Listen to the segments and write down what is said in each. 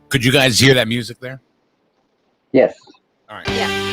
Could you guys hear that music there? Yes. All right. Yeah.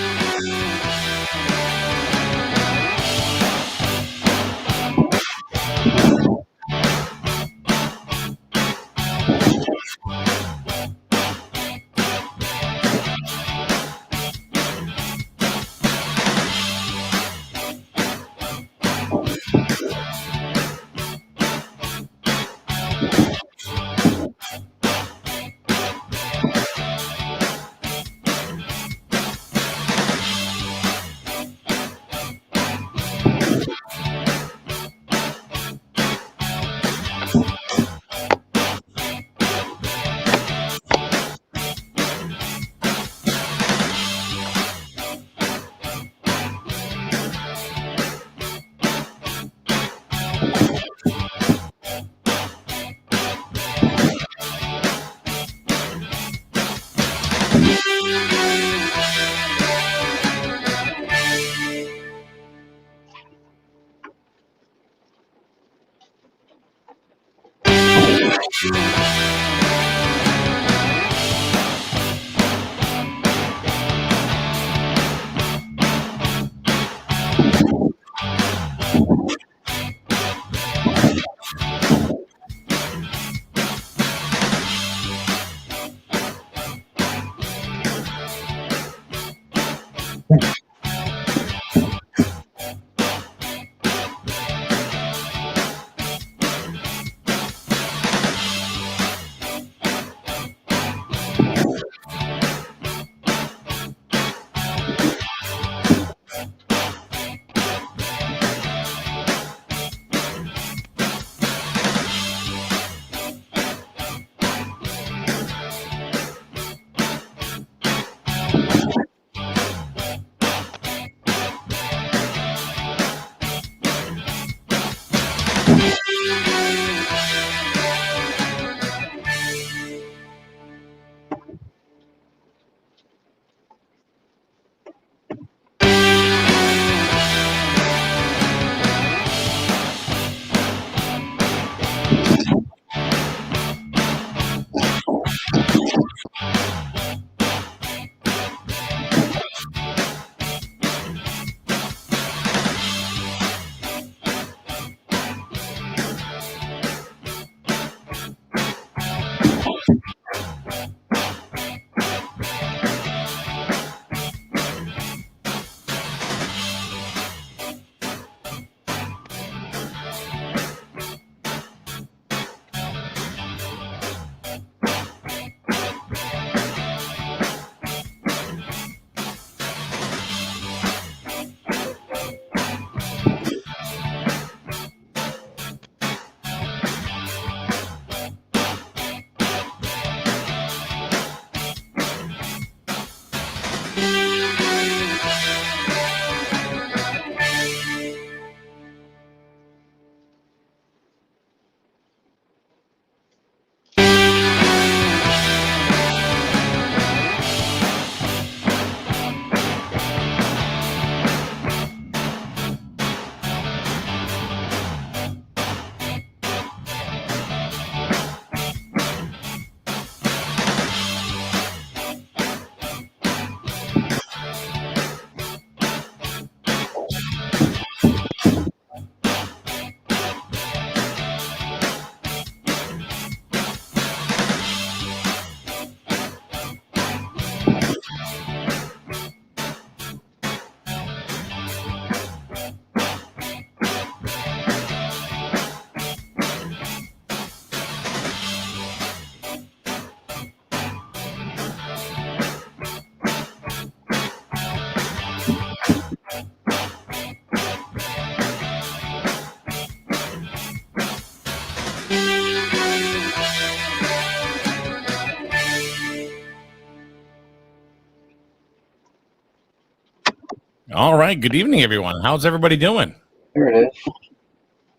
All right. Good evening, everyone. How's everybody doing? Here it is.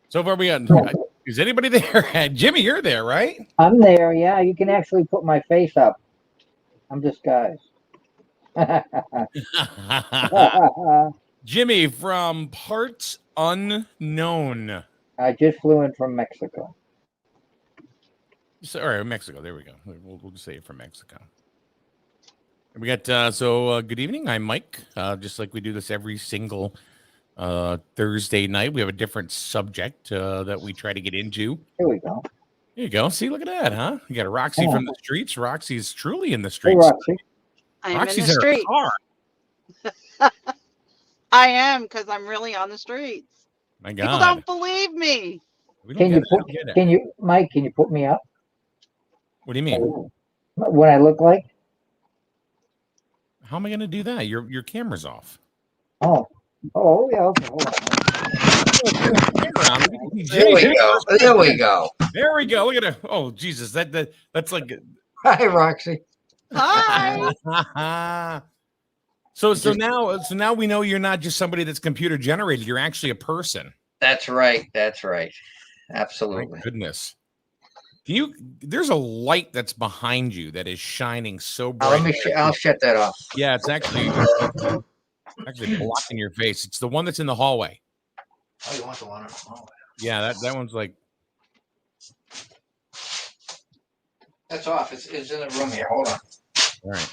So far, we got. Is anybody there? Jimmy, you're there, right? I'm there. Yeah, you can actually put my face up. I'm disguised. Jimmy from Parts Unknown. I just flew in from Mexico. or Mexico. There we go. We'll just say it from Mexico. We got good evening. I'm Mike. Just like we do this every single Thursday night, we have a different subject that we try to get into. Here we go. There you go. See, look at that, huh? You got a Roxy Yeah. from the streets. Roxy's truly in the Hey, streets. Roxy. I'm Roxy's in the her street. car. I am because I'm really on the streets. My People God. don't believe me. We don't Can get you it. I put? don't get it. Can you, Mike? Can you put me up? What do you mean? What I look like? How am I going to do that? Your camera's off. Oh, yeah. Okay, hold on. There we go. There we go. There we go. Look at it. Oh, Jesus. That's like. Hi, Roxy. Hi. So now we know you're not just somebody that's computer generated. You're actually a person. That's right. That's right. My Absolutely. goodness. There's a light that's behind you that is shining so Now, bright. I'll shut that off. Yeah, it's actually blocking your face. It's the one that's in the hallway. Oh, you want the one? Oh, Yeah, that one's like. that's off. It's in the room here. Hold on. All right.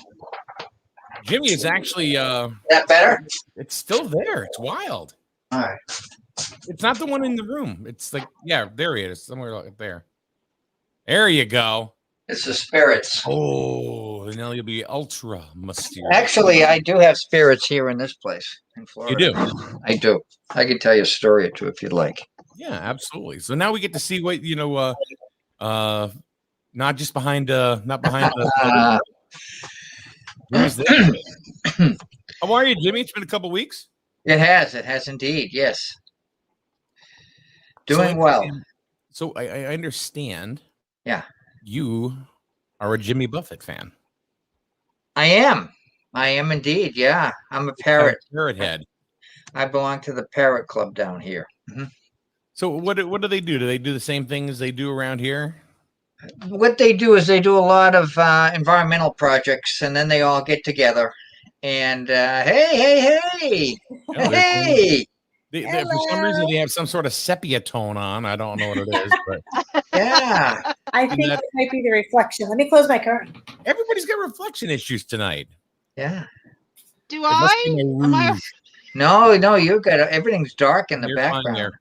Jimmy is actually That better? it's still there. It's wild. All right. It's not the one in the room. It's like, yeah, there he is, somewhere up there. There you go. It's the spirits. Oh, now you'll be ultra mysterious. Actually, I do have spirits here in this place in You Florida. do? I do. I can tell you a story or two if you'd like. Yeah, absolutely. So now we get to see what not just behind not behind the who's there? How are you, Jimmy? It's been a couple weeks. It has indeed. Yes. Doing So well. So I understand. Yeah. You are a Jimmy Buffett fan. I am indeed. Yeah. I'm a parrot. Parrot head. I belong to the Parrot Club down here. Mhm. So what do they do? Do they do the same things they do around here? What they do is they do a lot of environmental projects, and then they all get together. And hey, Yeah, hey, for some reason they have some sort of sepia tone on. I don't know what it is, but yeah. I think that- it might be the reflection. Let me close my curtain. everybody's got reflection issues tonight. Yeah. Do It must I? be a Am I? rouge. No, you got everything's dark in the You're fine background. there.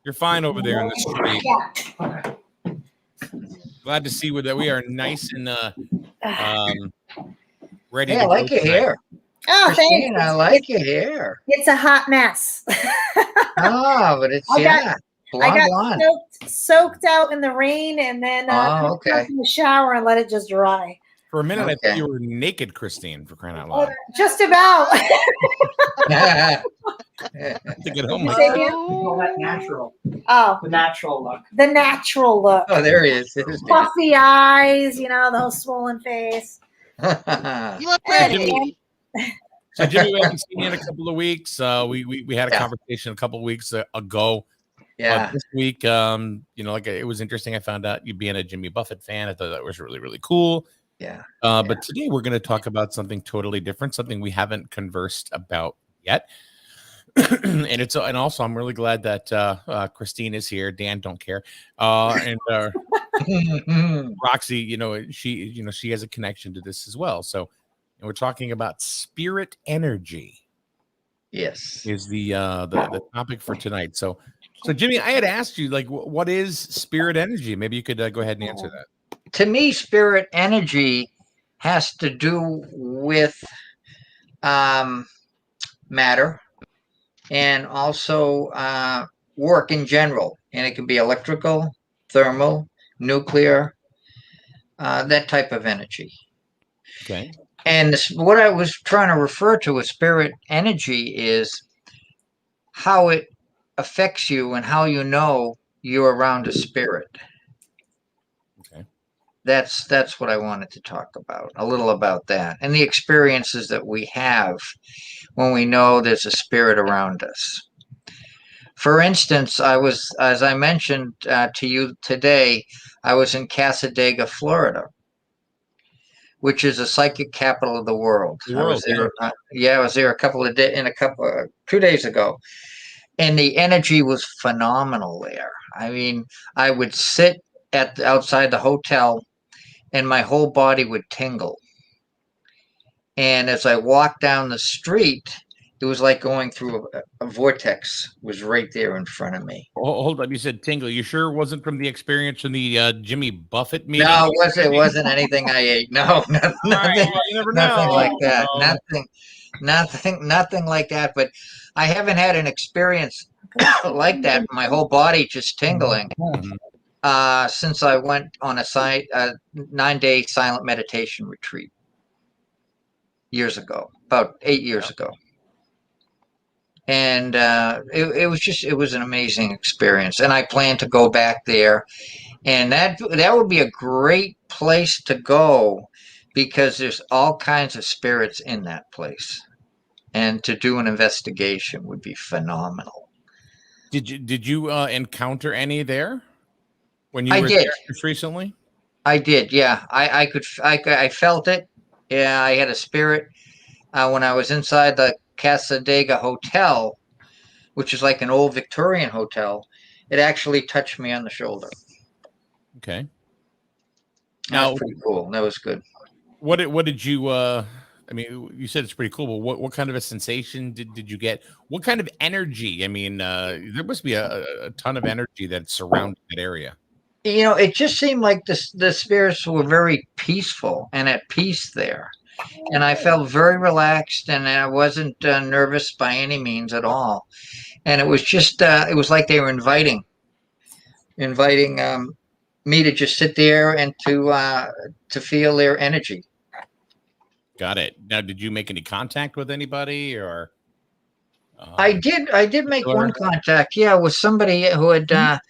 You're fine over there in the street. Yeah. Glad to see that we are nice and ready. Hey, to I like go your tonight. hair. Oh, Christine, thanks. I like your hair. It's a hot mess. Oh, but it's I got- blonde. soaked out in the rain and then Oh, okay. in the shower and let it just dry. For a minute, I Okay. thought you were naked, Christine, for crying out loud. Just about. To get home, You like, say again? Call that natural. Oh, The natural look. the natural look. Oh, there he is. There's Puffy eyes, the whole swollen face. David. You look Anyway. pretty. so Jimmy, we haven't seen you in a couple of weeks. We had a Yeah. conversation a couple of weeks ago. Yeah. But this week, it was interesting. I found out you being a Jimmy Buffett fan. I thought that was really, really cool. Yeah. But today we're going to talk about something totally different, something we haven't conversed about yet. and also I'm really glad that Christine is here. Dan don't care. And Roxy, she has a connection to this as well. So, and we're talking about spirit energy Yes. is the topic for tonight. So Jimmy, I had asked you, like, what is spirit energy? Maybe you could go ahead and answer that. To me, spirit energy has to do with matter and also work in general. And it can be electrical, thermal, nuclear, that type of energy. Okay. And what I was trying to refer to with spirit energy is how it affects you and how you know you're around a spirit. Okay. That's what I wanted to talk about, a little about that, and the experiences that we have when we know there's a spirit around us. For instance, as I mentioned to you today, I was in Casadega, Florida, which is a psychic capital of the world. I was there. I was there 2 days ago, and the energy was phenomenal there. I mean, I would sit outside the hotel, and my whole body would tingle. And as I walked down the street, it was like going through a vortex was right there in front of me. Hold up, you said tingle. You sure it wasn't from the experience from the Jimmy Buffett meeting? No, it wasn't anything I ate. No, nothing, All right, well, you never nothing know. like that. So- Nothing like that. But I haven't had an experience like that. My whole body just tingling Mhm. since I went on a 9-day silent meditation retreat years ago, about 8 years ago. And it was an amazing experience. And I plan to go back there. And that would be a great place to go because there's all kinds of spirits in that place. And to do an investigation would be phenomenal. Did you encounter any there when you I were did. there just recently? I did, yeah. I felt it. Yeah, I had a spirit when I was inside the Casadega Hotel, which is like an old Victorian hotel. It actually touched me on the shoulder. Okay. That Now, was pretty cool. That was good. what did you I mean, you said it's pretty cool, but what kind of a sensation did you get? What kind of energy? I mean, there must be a ton of energy that surrounded that area. You know, it just seemed like the spirits were very peaceful and at peace there. And I felt very relaxed, and I wasn't nervous by any means at all. And it was just, it was like they were inviting me to just sit there and to feel their energy. Got it. Now, did you make any contact with anybody or? I did make one contact, yeah, with somebody who had a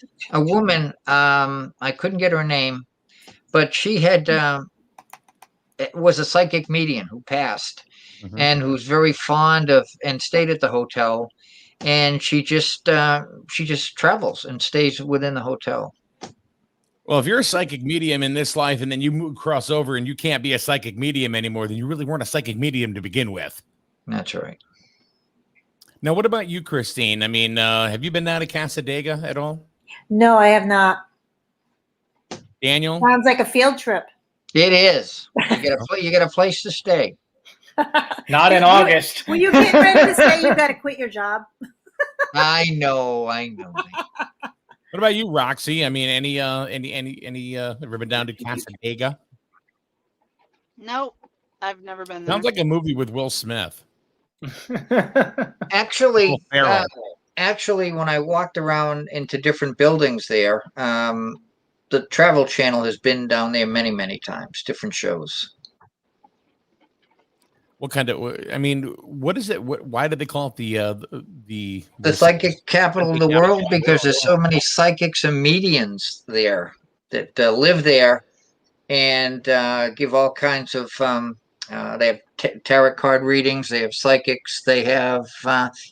woman. I couldn't get her name, but she had was a psychic medium who passed, Mhm. and who's very fond of and stayed at the hotel, and she just travels and stays within the hotel. Well, if you're a psychic medium in this life and then you cross over and you can't be a psychic medium anymore, then you really weren't a psychic medium to begin with. That's right. Now, what about you, Christine? I mean, have you been down to Casadega at all? No, I have not. Daniel? Sounds like a field trip. It is. You get a place to stay. Not in August. When you get ready to say you got to quit your job. I know. What about you, Roxy? I mean, any ever been down to Casadega? Nope. I've never been there. Sounds like a movie with Will Smith. Actually, Will Ferrell. when I walked around into different buildings there, the Travel Channel has been down there many, many times, different shows. What kind of? I mean, what is it? Why do they call it the Psychic capital of the world? Because there's so many psychics and mediums there that live there and give all kinds of. They have tarot card readings. They have psychics. They have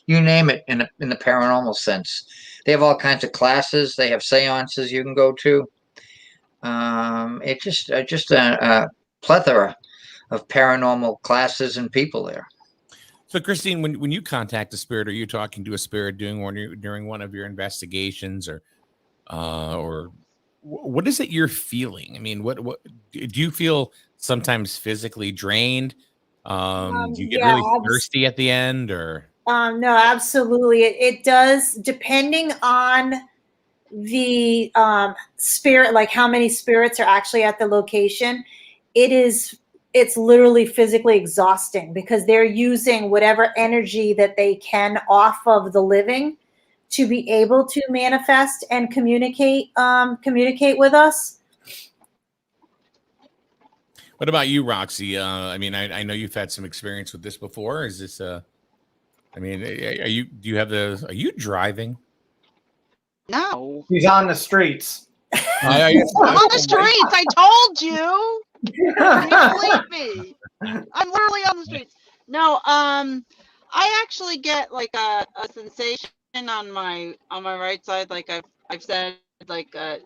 you name it in the paranormal sense. They have all kinds of classes. They have seances you can go to. It's just a plethora of paranormal classes and people there. So, Christine, when you contact a spirit, are you talking to a spirit during one of your investigations, or what is it you're feeling? I mean, what do you feel sometimes physically drained? Do you get really thirsty at the end, or? No, absolutely. It does, depending on the spirit, like how many spirits are actually at the location. It's literally physically exhausting because they're using whatever energy that they can off of the living to be able to manifest and communicate with us. What about you, Roxy? I mean, I know you've had some experience with this before. Is this I mean, are you driving? No. He's on the streets. I'm on the streets. I told you. Can you believe me? I'm literally on the streets. No, I actually get like a sensation on my right side, like I've said, like a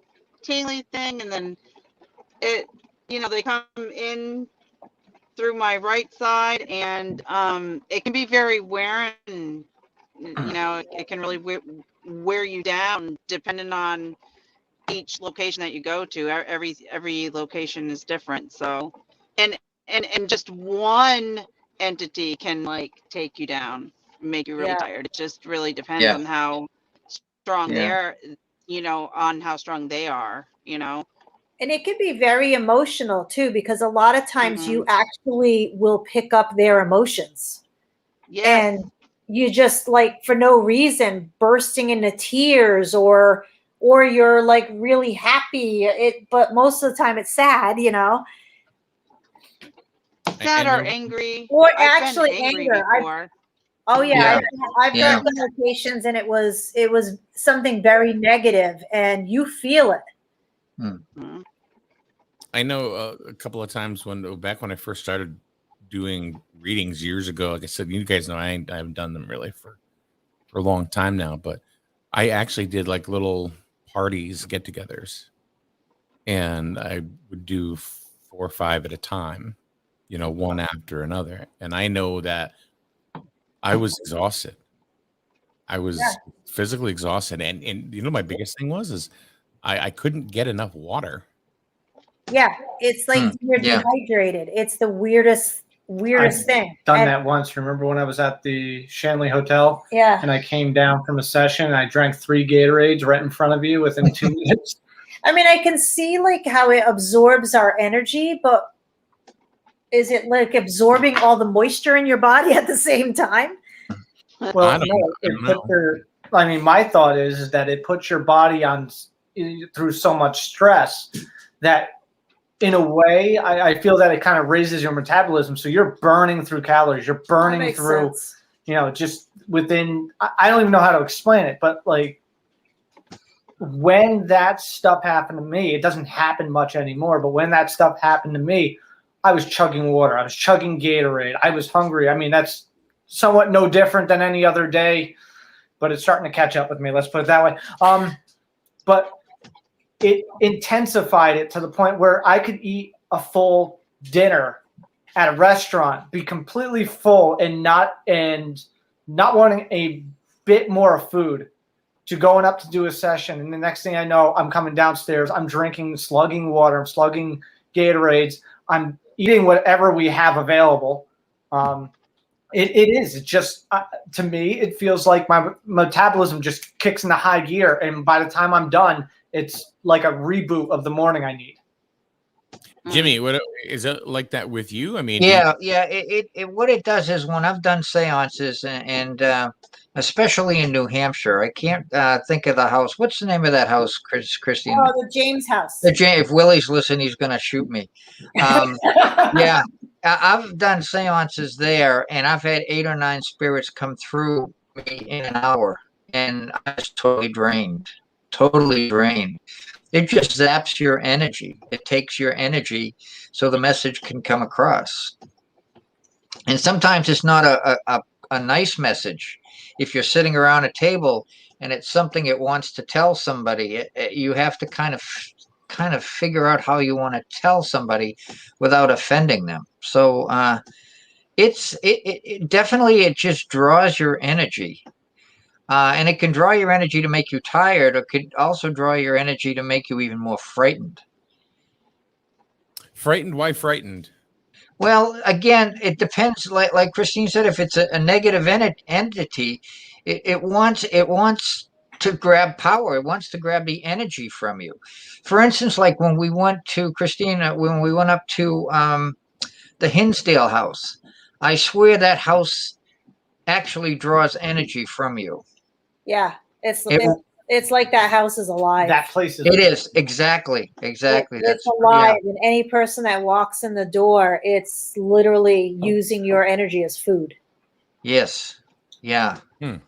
tingly thing, and then it, they come in through my right side, and it can be very wearing. It can really wear you down, depending on each location that you go to. Every location is different. So, and just one entity can like take you down, make you really Yeah. tired. It just really depends Yeah. on how strong Yeah. they're, on how strong they are, And it can be very emotional too, because a lot of times you Mhm. actually will pick up their emotions. Yes. And you just like for no reason bursting into tears or you're like really happy. But most of the time it's sad, Sad And or there- angry. Or I've been actually angry anger. before. Oh yeah, Yeah. I've Yeah. gone to locations and it was something very negative, and you feel it. Mhm. I know a couple of times back when I first started doing readings years ago. Like I said, you guys know I haven't done them really for a long time now, but I actually did like little parties, get-togethers, and I would do 4 or 5 at a time, one after another. And I know that I was exhausted. I was Yeah. physically exhausted, and my biggest thing is I couldn't get enough water. Yeah, it's like you're Yeah. dehydrated. It's the weirdest thing. Done And- that once. Remember when I was at the Shanley Hotel Yeah. and I came down from a session and I drank 3 Gatorades right in front of you within 2 minutes? I mean, I can see like how it absorbs our energy, but is it like absorbing all the moisture in your body at the same time? Well, I don't know. my thought is that it puts your body on through so much stress that in a way, I feel that it kind of raises your metabolism. So you're burning through calories. You're That burning makes through, sense. just within, I don't even know how to explain it, but like when that stuff happened to me, it doesn't happen much anymore. But when that stuff happened to me, I was chugging water. I was chugging Gatorade. I was hungry. I mean, that's somewhat no different than any other day, but it's starting to catch up with me. Let's put it that way. But it intensified it to the point where I could eat a full dinner at a restaurant, be completely full and not wanting a bit more of food, to going up to do a session. And the next thing I know, I'm coming downstairs, I'm slugging water, I'm slugging Gatorades, I'm eating whatever we have available. It's just, to me, it feels like my metabolism just kicks into high gear. And by the time I'm done, it's like a reboot of the morning I need. Jimmy, what is it like that with you? I mean, Yeah. What it does is when I've done seances and especially in New Hampshire, I can't think of the house. What's the name of that house, Christine? Oh, the James house. If Willie's listening, he's going to shoot me. Yeah. I've done seances there, and I've had 8 or 9 spirits come through me in an hour, and I was totally drained. Totally drained. It just zaps your energy. It takes your energy so the message can come across. And sometimes it's not a nice message. If you're sitting around a table and it's something it wants to tell somebody, you have to kind of figure out how you want to tell somebody without offending them. So it definitely, it just draws your energy. And it can draw your energy to make you tired, or could also draw your energy to make you even more frightened. frightened? Why frightened? Well, again, it depends. Like Christine said, if it's a negative entity, it wants to grab power. It wants to grab the energy from you. For instance, like when we went to Christina, when we went up to the Hinsdale house, I swear that house actually draws energy from you. Yeah, it's like that house is alive. That place is. It is exactly. It's That's alive, and any person that walks in the door, it's literally using your energy as food. Yes. Yeah. Do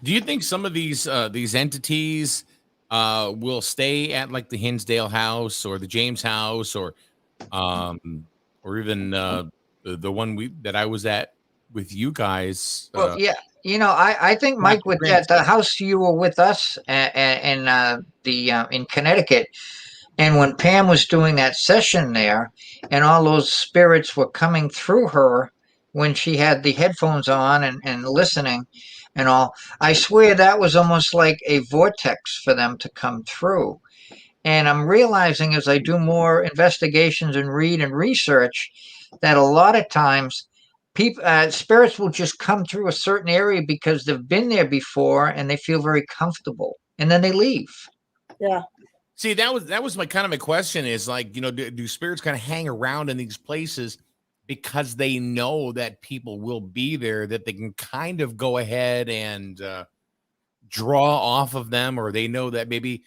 you think some of these entities will stay at like the Hinsdale house or the James house or even the one that I was at with you guys? Well, yeah. I think, Mike, with that, the house you were with us in Connecticut, and when Pam was doing that session there, and all those spirits were coming through her when she had the headphones on and listening and all, I swear that was almost like a vortex for them to come through. And I'm realizing as I do more investigations and read and research that a lot of times people spirits will just come through a certain area because they've been there before and they feel very comfortable, and then they leave. Yeah. See, that was my kind of a question is like, do spirits kind of hang around in these places because they know that people will be there, that they can kind of go ahead and draw off of them, or they know that maybe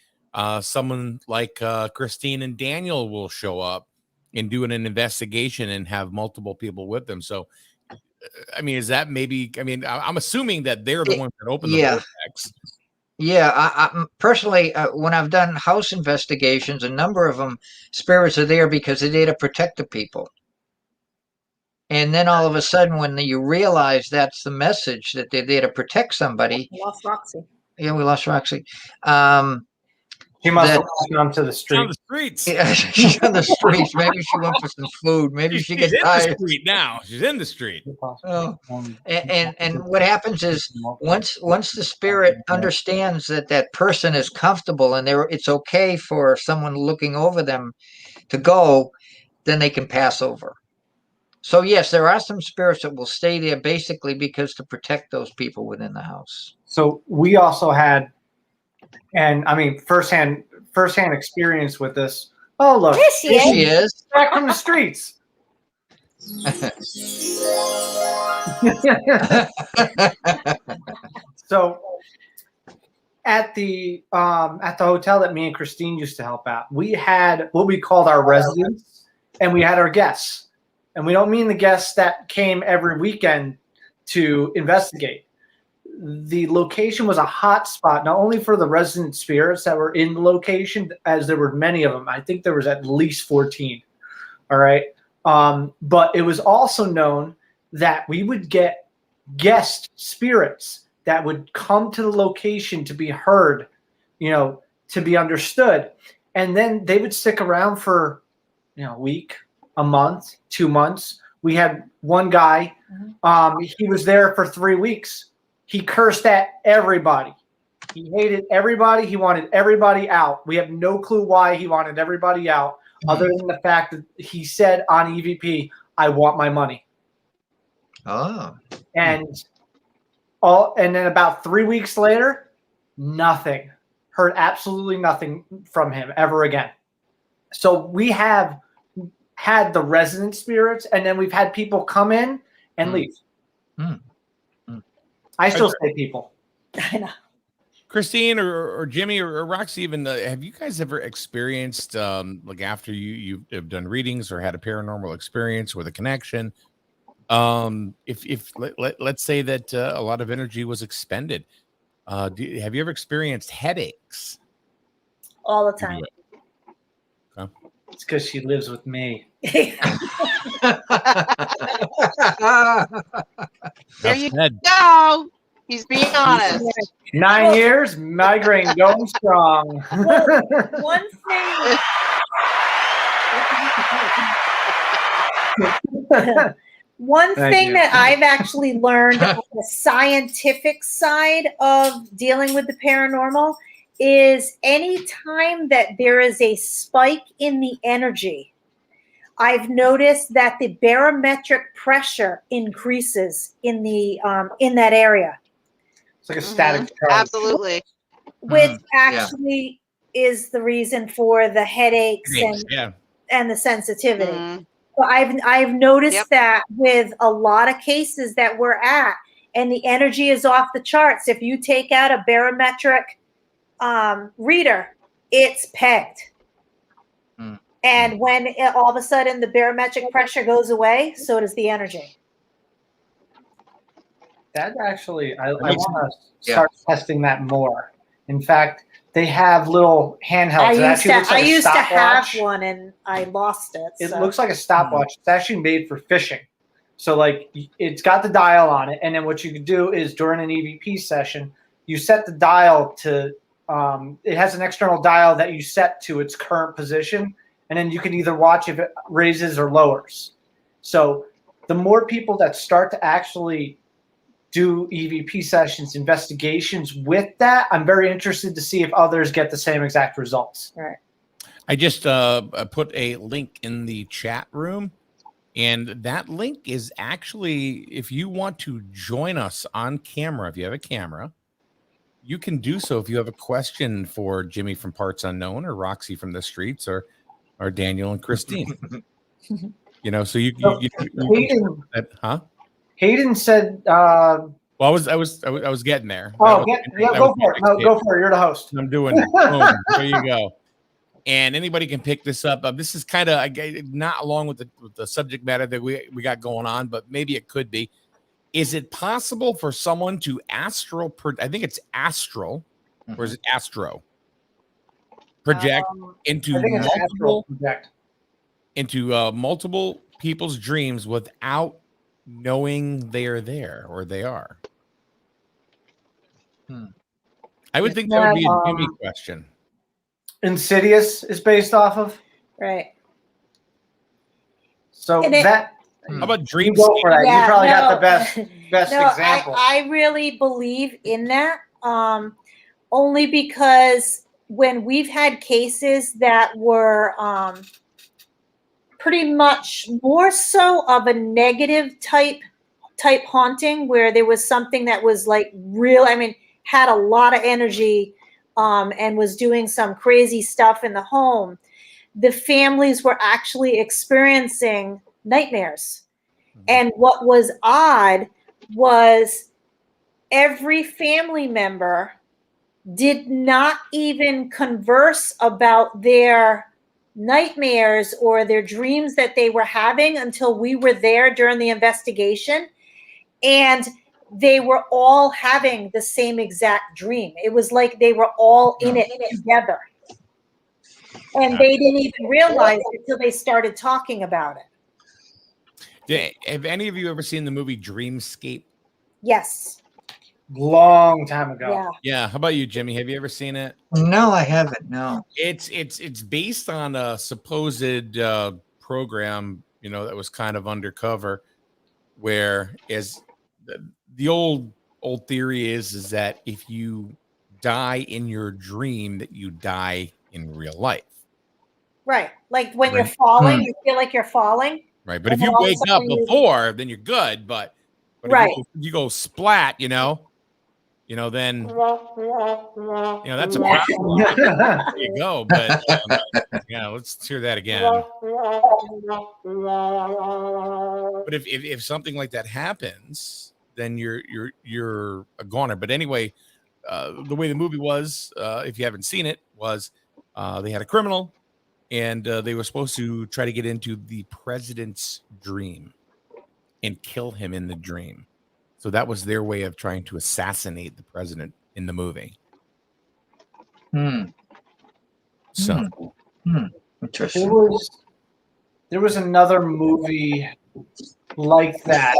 someone like Christine and Daniel will show up and do an investigation and have multiple people with them. So, I mean, is that maybe? I mean, I'm assuming that they're the ones that open the Yeah. vortex. Yeah, I personally, when I've done house investigations, a number of them, spirits are there because they're there to protect the people. And then all of a sudden, when you realize that's the message, that they're there to protect somebody. We lost Roxy. Yeah, we lost Roxy. She must That- have gone to the On street. the streets. Yeah, she's on the streets. Maybe she went for some food. Maybe she She's gets in the tired. street now. She's in the street. Oh. And what happens is once the spirit understands that that person is comfortable and it's okay for someone looking over them to go, then they can pass over. So yes, there are some spirits that will stay there basically because to protect those people within the house. So we also had, and I mean, firsthand experience with this. Oh, look, There she Here is. she is. back from the streets. So at the hotel that me and Christine used to help out, we had what we called our residents, and we had our guests. And we don't mean the guests that came every weekend to investigate. The location was a hot spot, not only for the resident spirits that were in the location, as there were many of them. I think there was at least 14. All right. But it was also known that we would get guest spirits that would come to the location to be heard, to be understood. And then they would stick around for, a week, a month, 2 months. We had one guy, he was there for 3 weeks. He cursed at everybody. He hated everybody. He wanted everybody out. We have no clue why he wanted everybody out, other than the fact that he said on EVP, "I want my money." Oh. And then about 3 weeks later, nothing. Heard absolutely nothing from him ever again. So we have had the resident spirits, and then we've had people come in and leave. I still say people. I know. Christine or Jimmy or Roxy, even have you guys ever experienced like after you have done readings or had a paranormal experience with a connection? If let's say that a lot of energy was expended, have you ever experienced headaches? All the time. It's because she lives with me. There you Head. go. He's being honest. 9 years, migraine going strong. One thing. One Thank thing you. that I've actually learned on the scientific side of dealing with the paranormal is any time that there is a spike in the energy, I've noticed that the barometric pressure increases in the in that area, It's like a static charge. Absolutely. which yeah. actually is the reason for the headaches Yeah. and the sensitivity. Mhm. So I've noticed Yep. that with a lot of cases that we're at, and the energy is off the charts. If you take out a barometric reader, it's pegged. Mm. And when all of a sudden the barometric pressure goes away, so does the energy. That actually, I makes want to start testing that more. In fact, they have little handhelds. I It actually looks like I a used to have stopwatch. one and I lost it. It so. looks like a stopwatch. It's actually made for fishing. So like it's got the dial on it, and then what you can do is during an EVP session, you set the dial to. It has an external dial that you set to its current position, and then you can either watch if it raises or lowers. So the more people that start to actually do EVP sessions, investigations with that, I'm very interested to see if others get the same exact results. Right. I just put a link in the chat room, and that link is actually, if you want to join us on camera, if you have a camera, you can do so. If you have a question for Jimmy from Parts Unknown, or Roxy from the Streets, or Daniel and Christine, you know, so you Hayden, huh? Hayden said, Well, I was getting there. "Oh, go for it. No, go for it. You're the host." I'm doing it. Boom. There you go. And anybody can pick this up. This is kind of not along with the subject matter that we got going on, but maybe it could be. Is it possible for someone to astral? I think it's astral, or is it astro? Project into I think it's astral project. into multiple people's dreams without knowing they are there or they are. I would think that would be a Jimmy question. Insidious is based off of. Right. So And that. How about You dream? go for that. Yeah, you probably got the no. best No, example. I really believe in that. Only because when we've had cases that were pretty much more so of a negative type haunting, where there was something that was like real, I mean, had a lot of energy and was doing some crazy stuff in the home, the families were actually experiencing nightmares. And what was odd was every family member did not even converse about their nightmares or their dreams that they were having until we were there during the investigation. And they were all having the same exact dream. It was like they were all in it together. And they didn't even realize it until they started talking about it. Have any of you ever seen the movie Dreamscape? Yes. Long time ago. Yeah. Yeah. How about you, Jimmy? Have you ever seen it? No, I haven't. No. It's based on a supposed program, you know, that was kind of undercover, where is the old theory is that if you die in your dream, that you die in real life. Right. Like when you're falling, you feel like you're falling. Right. But And if you all of a wake up sudden before, then you're good. But Right. if you go splat, you know, then that's a problem. There you go. But yeah, let's hear that again. But if something like that happens, then you're a goner. But anyway, the way the movie was, if you haven't seen it, was they had a criminal, and they were supposed to try to get into the president's dream and kill him in the dream. So that was their way of trying to assassinate the president in the movie. So Interesting. There was another movie like that,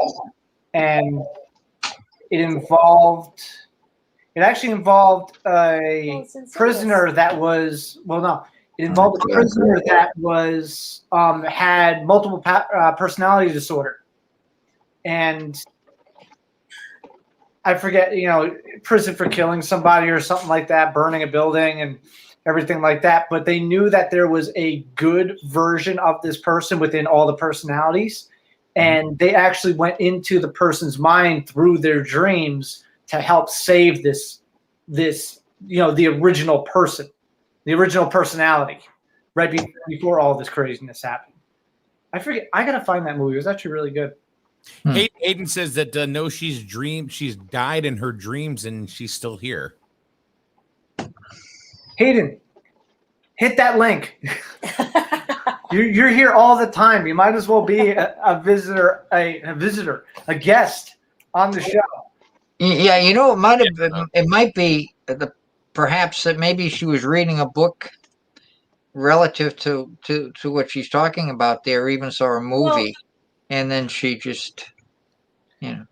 and it actually involved a prisoner that was, it involved a prisoner that was had multiple personality disorder, and I forget, prison for killing somebody or something like that, burning a building and everything like that. But they knew that there was a good version of this person within all the personalities. And they actually went into the person's mind through their dreams to help save this, the original person, the original personality, right before all this craziness happened. I forget. I got to find that movie. It was actually really good. Hayden says that no, she's died in her dreams and she's still here. Hayden, hit that link. You're here all the time. You might as well be a visitor, a guest on the show. Yeah, it might be perhaps that maybe she was reading a book relative to what she's talking about there, or even saw a movie, and then she just, I'm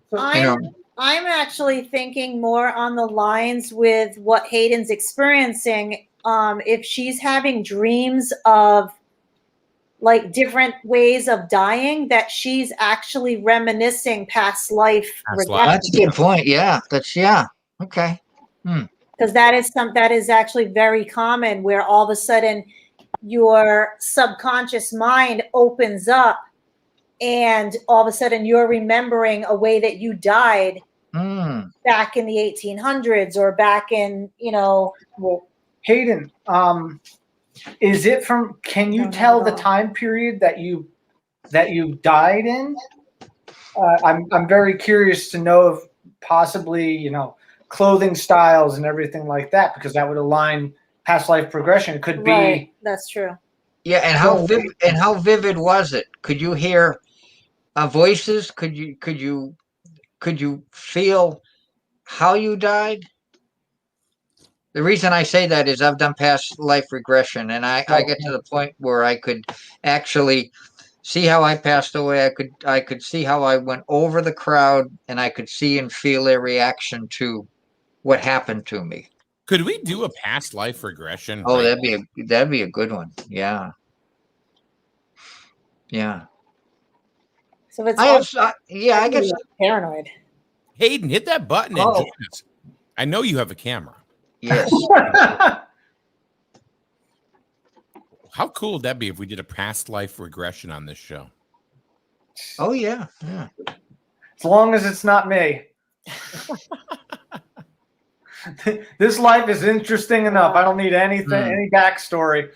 actually thinking more on the lines with what Hayden's experiencing. If she's having dreams of like different ways of dying, that she's actually reminiscing past life. That's a good point. Yeah, okay. Because that is actually very common, where all of a sudden your subconscious mind opens up, and all of a sudden you're remembering a way that you died back in the 1800s or back in, Well, Hayden, is it from? Can you No, tell not the at all. time period that you died in? I'm very curious to know if possibly clothing styles and everything like that, because that would align past life progression. It could Right, be. that's true. Yeah, and how vivid was it? Could you hear voices? Could you feel how you died? The reason I say that is I've done past life regression, and I get to the point where I could actually see how I passed away. I could see how I went over the crowd, and I could see and feel their reaction to what happened to me. Could we do a past life regression? Oh, right? that'd be a good one. Yeah. Yeah. So it's I all have yeah, I guess paranoid. Hayden, hit that button and join us. I know you have a camera. yes. How cool would that be if we did a past life regression on this show? Oh yeah. Yeah. As long as it's not me. This life is interesting enough. I don't need anything, any backstory.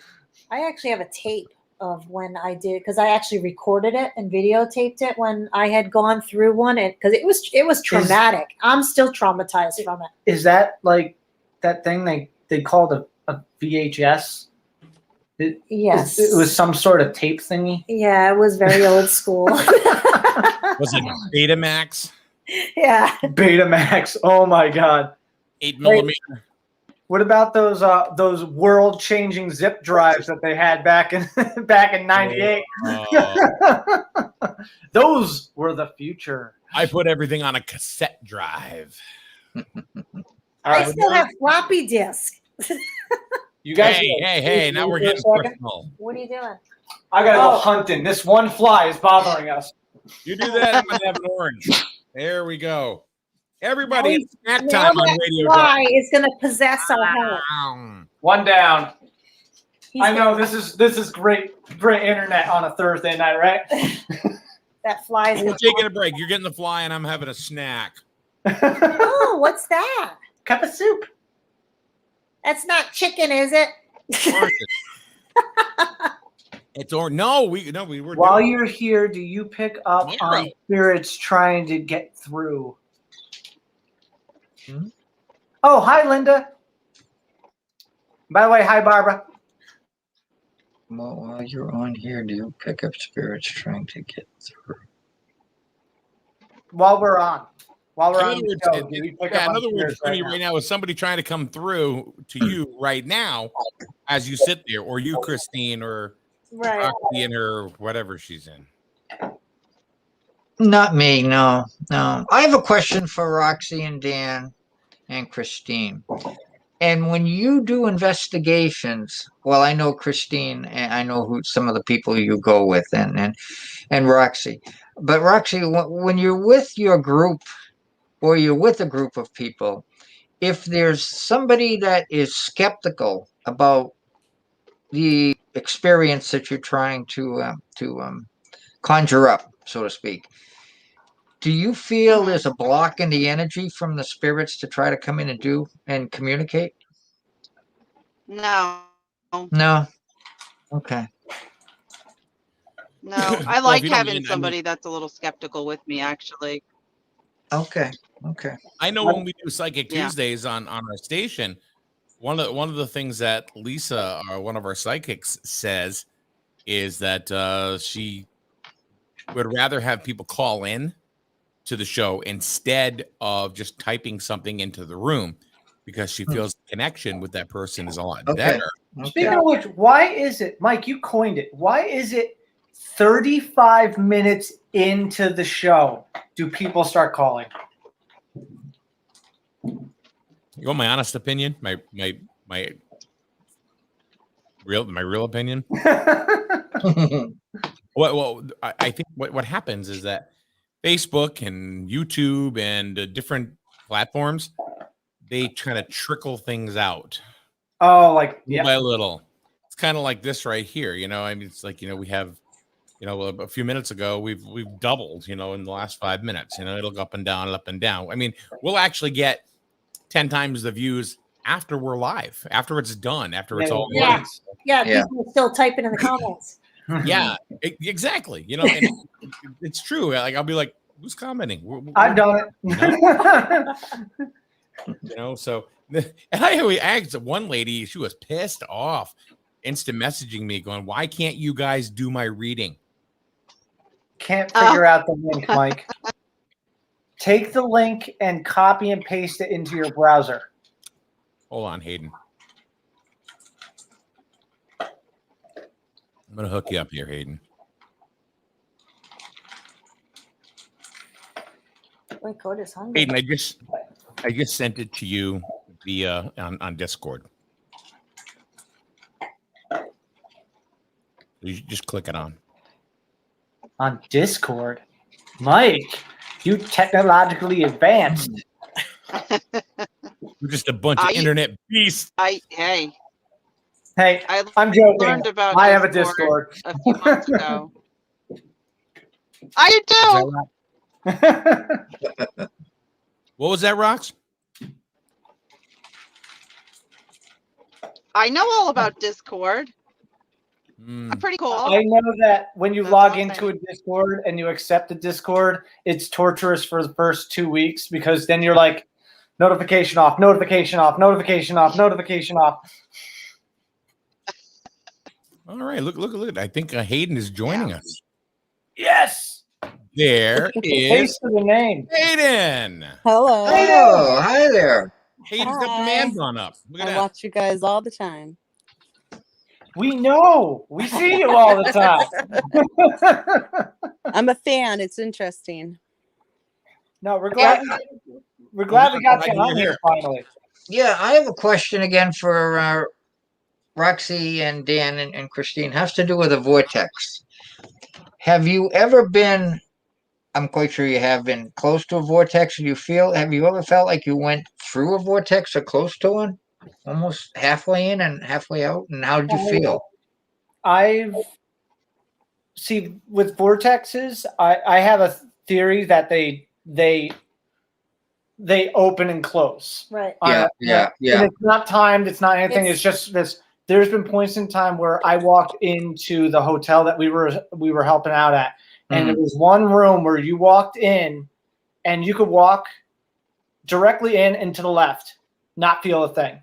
I actually have a tape of when I did, because I actually recorded it and videotaped it when I had gone through one, and because it was traumatic. I'm still traumatized from it. Is that like that thing they called a VHS? Yes, It was some sort of tape thingy. Yeah, it was very old school. Was it Betamax? Yeah. Betamax. Oh my God. 8mm. What about those world-changing zip drives that they had back in '98? Those were the future. I put everything on a cassette drive. I still have floppy disk. You guys, Hey! Now we're getting personal. What are you doing? I gotta go hunting. This one fly is bothering us. You do that, I'm gonna have an orange. There we go. Everybody, it's snack Now time on that Radio fly is going to possess our house. Down. One down. He's I know this is great internet on a Thursday night, right? That flies. We're taking a break. You're getting the fly, and I'm having a snack. Oh, what's that? Cup of soup. That's not chicken, is it? It's or no, we were. While you're here, do you pick up Tomorrow. on spirits trying to get through? Oh, hi, Linda. By the way, hi, Barbara. Well, while you're on here, do you pick up spirits trying to get through? While we're on In the other words, show, do you pick up in on other words, spirits right right now, is somebody trying to come through to you right now as you sit there, or you, Christine, or Right. Roxy in her whatever she's in? Not me, no. I have a question for Roxy and Dan and Christine. And when you do investigations, well, I know Christine, and I know who some of the people you go with, and Roxy. But Roxy, when you're with your group, or you're with a group of people, if there's somebody that is skeptical about the experience that you're trying to conjure up, so to speak, do you feel there's a block in the energy from the spirits to try to come in and do and communicate? No. No. Okay. No. I Well, if like you don't having mind, somebody that's a little skeptical with me, actually. Okay. Okay. I know when we do Psychic Yeah. Tuesdays on our station, one of the things that Lisa, one of our psychics, says is that she would rather have people call in to the show instead of just typing something into the room, because she feels the connection with that person is a lot better. Speaking of which, why is it, Mike, you coined it, why is it 35 minutes into the show do people start calling? You want my honest opinion? My real opinion? Well, I think what happens is that Facebook and YouTube and different platforms, they try to trickle things out. Oh, like little by little. It's kind of like this right here. I mean, it's like we have, a few minutes ago we've doubled. In the last 5 minutes. It'll go up and down, up and down. I mean, we'll actually get 10 times the views after we're live, after it's done, after it's all Yeah. done. Yeah, Yeah. people are still typing in the comments. Yeah, exactly. And it's true. Like I'll be like, who's commenting? I've done it. So and I asked one lady, she was pissed off, instant messaging me, going, "Why can't you guys do my reading?" Can't figure out the link, Mike. Take the link and copy and paste it into your browser. Hold on, Hayden. I'm gonna hook you up here, Hayden. Wait, Coda's hungry. Hayden, I just sent it to you via on Discord. You should just click it on. On Discord? Mike, you technologically advanced. We're just a bunch of internet beasts. Hey, Hey, I I'm joking. learned about I have a Discord. a few months ago. I do. What was that, Rox? I know all about Discord. Mm. I'm pretty cool. I know that when you That's log awesome. into a Discord and you accept the Discord, it's torturous for the first 2 weeks because then you're like, notification off, notification off, notification off, notification off. All right, look. I think Hayden is joining us. Yes. There is Face to the name. Hayden. Hello. Oh, hi there. Hayden's got the Hi. man bun up. Look at I that. watch you guys all the time. We know. We see you all the time. I'm a fan. It's interesting. No, we're glad. We're glad we got you Glad on you're here finally. Yeah, I have a question again for Roxy and Dan and Christine. Has to do with a vortex. Have you ever been? I'm quite sure you have been close to a vortex. Have you ever felt like you went through a vortex or close to one? Almost halfway in and halfway out? And how did you feel? I've see with vortexes, I have a theory that they open and close. Right. Yeah. And it's not timed. It's not anything. It's- It's just this. There's been points in time where I walked into the hotel that we were helping out at, and there was one room where you walked in, and you could walk directly in and to the left, not feel a thing.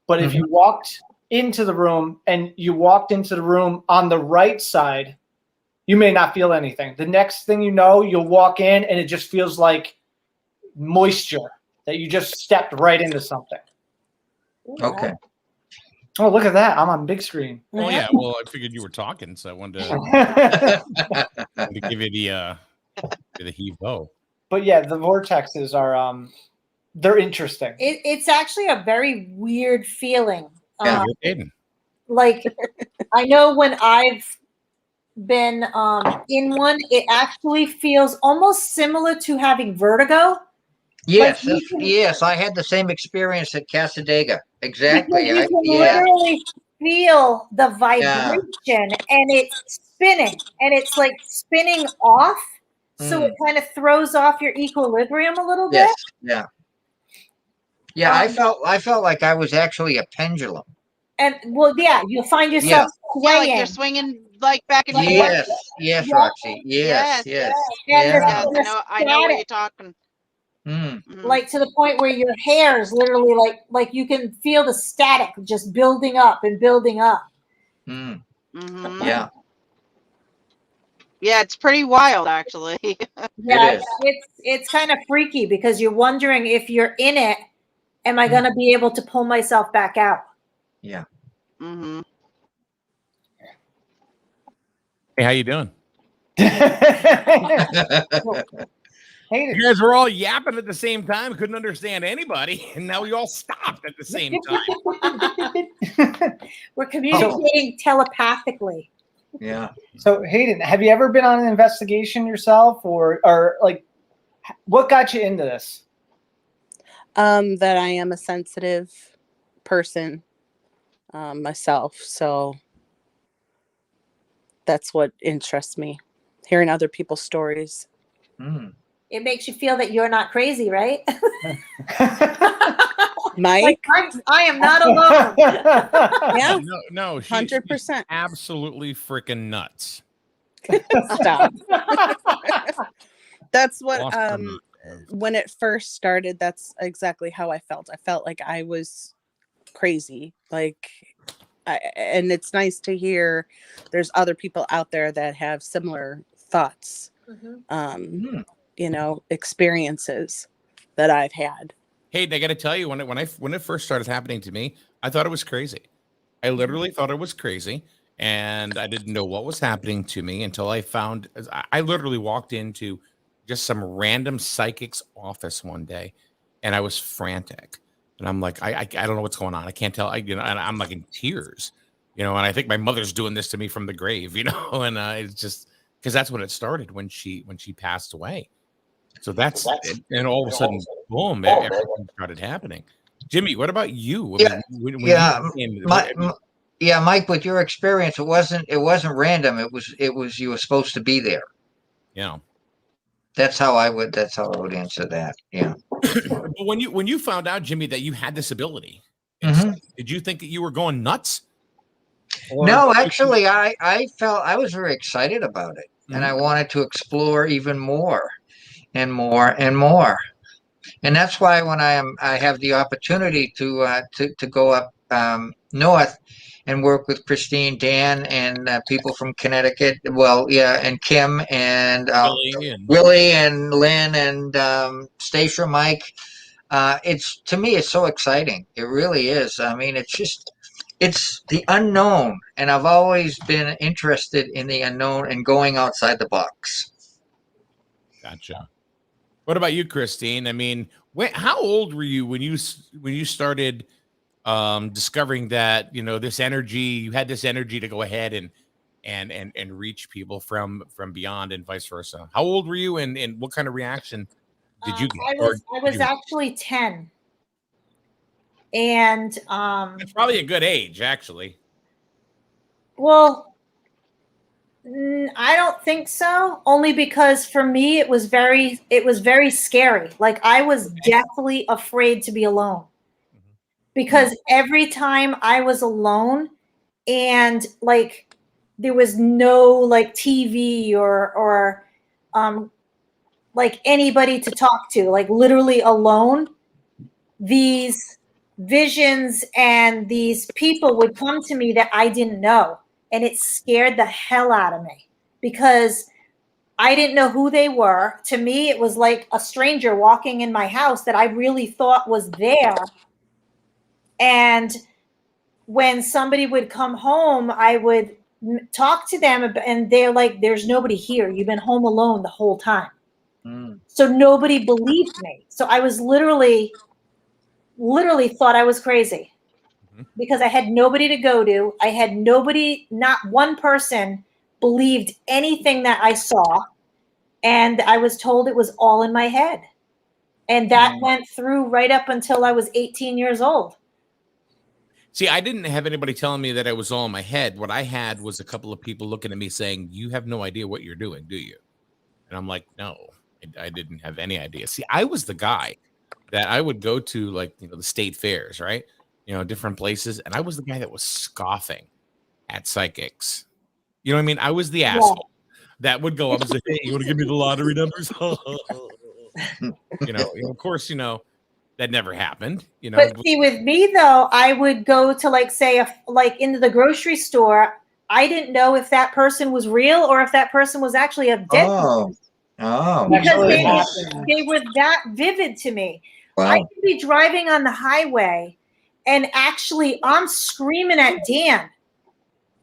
But if you walked into the room and you walked into the room on the right side, you may not feel anything. The next thing you know, you'll walk in and it just feels like moisture that you just stepped right into something. Okay. Oh, look at that. I'm on big screen. Oh yeah. Well, I figured you were talking, so I wanted to give you the heave ho. But yeah, the vortexes are they're interesting. It's actually a very weird feeling. Yeah. Hayden. Like I know when I've been in one, it actually feels almost similar to having vertigo. Yes, Like, you can- yes, I had the same experience at Casadega. Exactly. Because you can Yeah. literally feel the vibration and it's spinning and it's like spinning off. So it kind of throws off your equilibrium a little Yes. bit. Yeah. Yeah, I felt like I was actually a pendulum. And well, yeah, you'll find yourself Yeah, like swaying. you're swinging like back and forth. Yes, yes, Yeah. Roxy. Yes, Yes. yes. And Yeah. there's I know what static. you're talking. Mm. Mhm. Like to the point where your hair is literally like you can feel the static just building up and building up. Mm. Mhm. Yeah. Yeah, it's pretty wild, actually. Yeah, is. it's kind of freaky because you're wondering if you're in it, am I going to be able to pull myself back out? Yeah. hmm Hey, how you doing? Hey, You guys were all yapping at the same time, couldn't understand anybody, and now we all stopped at the same time. We're communicating telepathically. Yeah. so Hayden, have you ever been on an investigation yourself, or like, what got you into this? That I am a sensitive person myself. So That's what interests me. Hearing other people's stories. Hmm. It makes you feel that you're not crazy, right? Mike? I am not alone. Yeah. No, she's 100%. absolutely freaking nuts. Stop. That's what Lost her mind. when it first started, that's exactly how I felt. I felt like I was crazy. Like and it's nice to hear there's other people out there that have similar thoughts. Mhm. You know, experiences that I've had. Hey, I got to tell you, when it first started happening to me, I thought it was crazy. I literally thought it was crazy, and I didn't know what was happening to me until I literally walked into just some random psychic's office one day, and I was frantic, and I'm like, I don't know what's going on. I can't tell. And I'm like in tears, and I think my mother's doing this to me from the grave, and it's just because that's when it started when she passed away. So that's it, and all of a sudden, boom, everything started happening. Jimmy, what about you? I Yeah, mean, when yeah, you came, yeah, Mike. With your experience, it wasn't random. It was you were supposed to be there. yeah. That's how I would answer that. Yeah. But when you found out, Jimmy, that you had this ability, Mhm. did you think that you were going nuts? Or No, actually, I felt I was very excited about it, and I Mhm. wanted to explore even more and more and more. And that's why when I have the opportunity to go up north and work with Christine, Dan, and people from Connecticut. Well, yeah, and Kim and Billy and Willie and Lynn and Stacia, Mike. It's to me, it's so exciting. It really is. I mean, it's the unknown, and I've always been interested in the unknown and going outside the box. gotcha. What about you, Christine? I mean, how old were you when you started discovering that this energy, you had this energy to go ahead and reach people from beyond and vice versa? How old were you, and what kind of reaction did you get? I Or was I did was you have? actually 10. And That's probably a good age, actually. well, I don't think so. Only because for me it was very scary. Like I was deathly afraid to be alone. Mhm. Because every time I was alone and like there was no like TV or like anybody to talk to, like literally alone, these visions and these people would come to me that I didn't know. And it scared the hell out of me because I didn't know who they were. To me, it was like a stranger walking in my house that I really thought was there. And when somebody would come home, I would talk to them and they're like, there's nobody here. You've been home alone the whole time. Mm. So nobody believed me. So I was literally thought I was crazy Mhm. because I had nobody to go to. I had nobody, not one person believed anything that I saw. And I was told it was all in my head. And that went through right up until I was 18 years old. See, I didn't have anybody telling me that I was all in my head. What I had was a couple of people looking at me saying, "You have no idea what you're doing, do you?" And I'm like, "No, I didn't have any idea." See, I was the guy that I would go to, like, the state fairs, right? Different places. And I was the guy that was scoffing at psychics. You know what I mean? I was the Yeah. asshole that would go up and say, "Hey, you want to give me the lottery numbers?" Of course, that never happened, But see, with me though, I would go to like say like into the grocery store. I didn't know if that person was real or if that person was actually a dead Oh, person oh, because Actually, they happened. were that vivid to me. I wow. could be driving on the highway and actually I'm screaming at Dan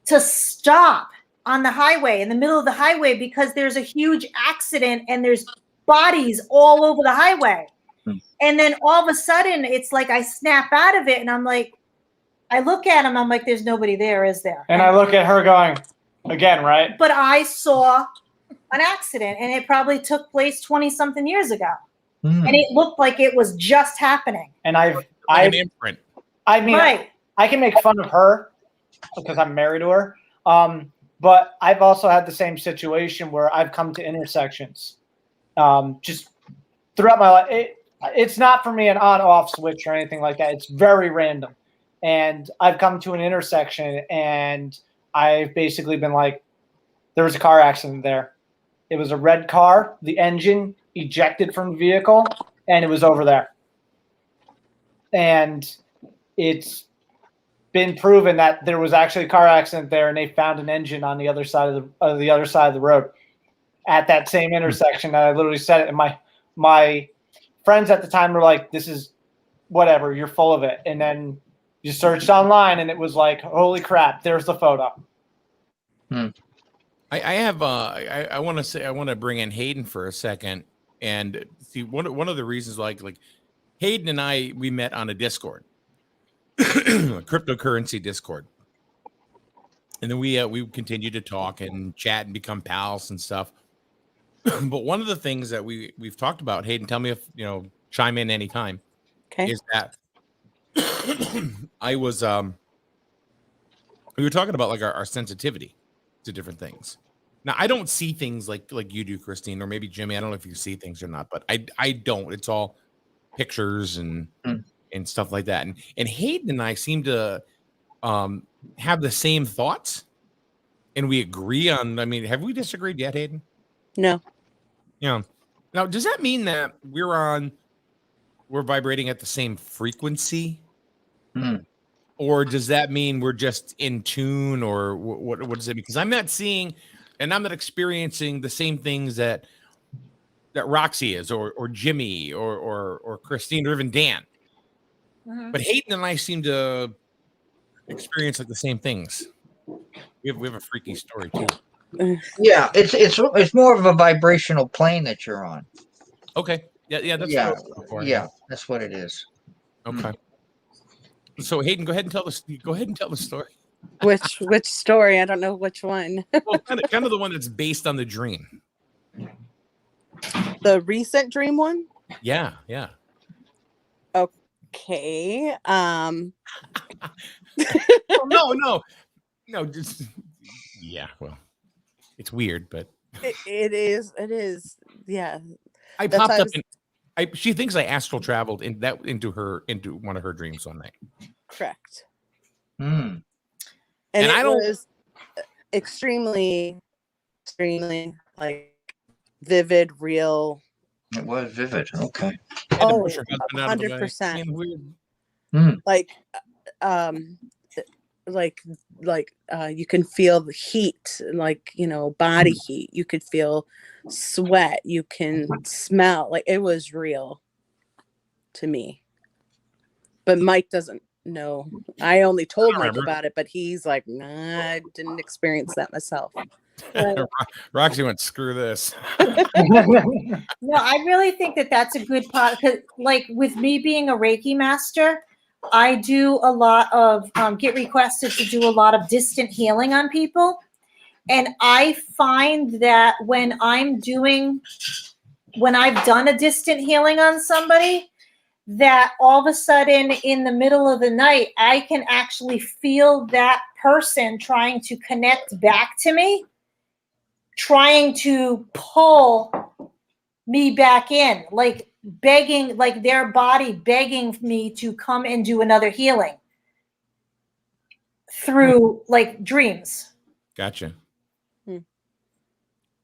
to stop on the highway in the middle of the highway because there's a huge accident and there's bodies all over the highway. Hmm. And then all of a sudden it's like I snap out of it and I'm like, I look at him, I'm like, there's nobody there, is there? And I look at her going, again, right? But I saw an accident and it probably took place 20 something years ago. Hmm. And it looked like it was just happening. And like an imprint. I mean, Right. I can make fun of her because I'm married to her. But I've also had the same situation where I've come to intersections, just throughout my life. It's not for me an on-off switch or anything like that. It's very random. And I've come to an intersection and I've basically been like, there was a car accident there. It was a red car, the engine ejected from the vehicle, and it was over there. And it's been proven that there was actually a car accident there, and they found an engine on the other side of the other side of the road at that same intersection. And I literally said it, and my friends at the time were like, "This is whatever. You're full of it." And then you searched online, and it was like, "Holy crap! There's the photo." I want to say, I want to bring in Hayden for a second and see one of the reasons, like Hayden and we met on a Discord, a cryptocurrency Discord, and then we continued to talk and chat and become pals and stuff. But one of the things that we've talked about, Hayden, tell me if chime in anytime, Okay. is that we were talking about like our sensitivity to different things. Now, I don't see things like you do, Christine, or maybe Jimmy. I don't know if you see things or not, but I don't. It's all pictures and stuff like that. And Hayden and I seem to have the same thoughts, and we agree on. I mean, have we disagreed yet, Hayden? No. Yeah. Now, does that mean that we're vibrating at the same frequency? Or does that mean we're just in tune, or what does it mean? Because I'm not seeing and I'm not experiencing the same things that Roxy is, or Jimmy, or Christine, or even Dan. But Hayden and I seem to experience like the same things. We have a freaky story too. Yeah, it's more of a vibrational plane that you're on. Okay. Yeah, that's Yeah, what I was looking for. yeah, that's what it is. Okay. So Hayden, go ahead and tell the story. Which story? I don't know which one. Well, kind of the one that's based on the dream. The recent dream one? Yeah. Okay. No, just yeah, well, it's weird, but it is. Yeah. I That's popped why I up was- and she thinks I astral traveled into one of her dreams one night. Correct. Mm. And I it don't- was extremely like vivid, real. It was vivid. Okay. Had to Oh, push her husband out of the way. 100%. Man, weird. Like you can feel the heat, like body heat. You could feel sweat. You can smell. Like, it was real to me. But Mike doesn't know. I only told Mike about it, but he's like, nah, I didn't experience that myself. Roxy went, screw this. No, I really think that that's a good part. Because, like, with me being a Reiki master, I do a lot of get requested to do a lot of distant healing on people, and I find that when I've done a distant healing on somebody, that all of a sudden in the middle of the night, I can actually feel that person trying to connect back to me, trying to pull me back in, like begging, like their body begging me to come and do another healing through like dreams. Gotcha.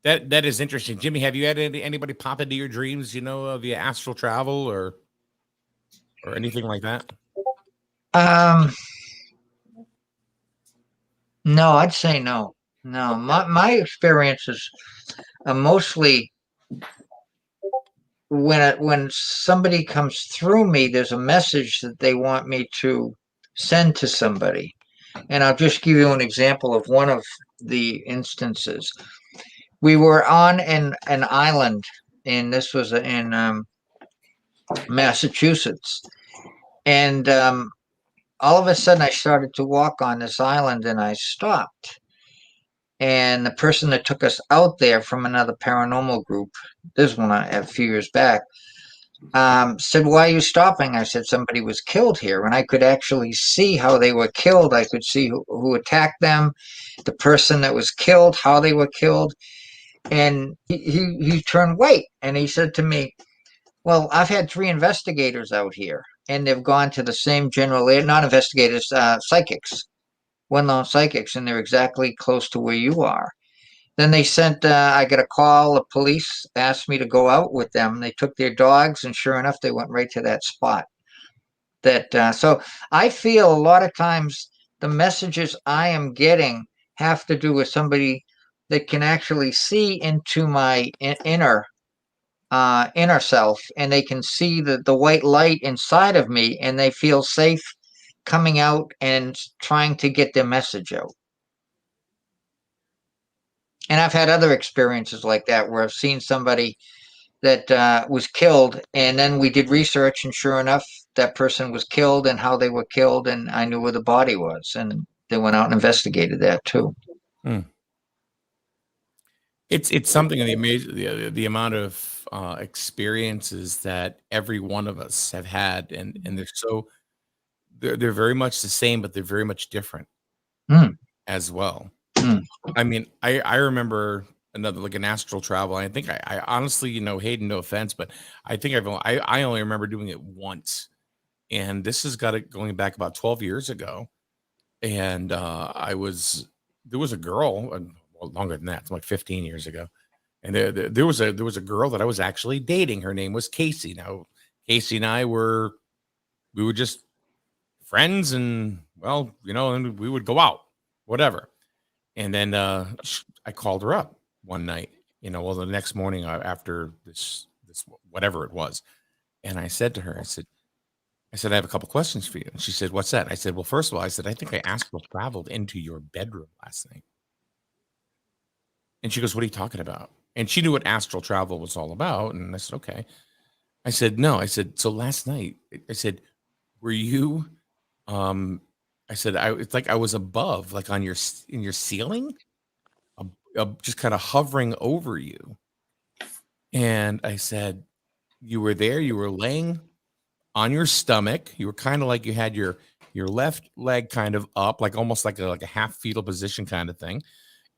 That is interesting. Jimmy, have you had anybody pop into your dreams, via astral travel or anything like that? No, I'd say no. No, my experiences are mostly when somebody comes through me, there's a message that they want me to send to somebody. And I'll just give you an example of one of the instances. We were on an island, and this was in Massachusetts. And all of a sudden, I started to walk on this island, and I stopped. And the person that took us out there from another paranormal group, this one a few years back, said, "Why are you stopping?" I said, "Somebody was killed here," and I could actually see how they were killed. I could see who attacked them, the person that was killed, how they were killed, and he turned white and he said to me, "Well, I've had 3 investigators out here, and they've gone to the same general, not investigators, psychics, well-known psychics, and they're exactly close to where you are." Then they sent, I got a call, the police asked me to go out with them. They took their dogs, and sure enough, they went right to that spot. So I feel a lot of times the messages I am getting have to do with somebody that can actually see into my inner self, and they can see the white light inside of me, and they feel safe coming out and trying to get their message out. And I've had other experiences like that where I've seen somebody that was killed, and then we did research, and sure enough, that person was killed and how they were killed, and I knew where the body was, and they went out and investigated that too. It's something, the amount of experiences that every one of us have had, and they're very much the same, but they're very much different as well. I mean, I remember another, like, an astral travel. I think I honestly, Hayden, no offense, but I think I only remember doing it once, and this has got it going back about 12 years ago. And there was a girl, well, longer than that, it's like 15 years ago, and there was a girl that I was actually dating. Her name was Casey. Now, Casey and I were just friends, and well, and we would go out, whatever. And then I called her up one night, the next morning after this whatever it was, and I said to her, I said, I have a couple questions for you. And she said, "What's that?" I said, "Well, first of all," I said, "I think I astral traveled into your bedroom last night." And she goes, "What are you talking about?" And she knew what astral travel was all about. And I said, "Okay." I said, "No." I said, "So last night," I said, "were you?" I said, "It's like I was above, like in your ceiling, just kind of hovering over you." And I said, "You were there. You were laying on your stomach. You were kind of like you had your left leg kind of up, like almost like a half fetal position kind of thing."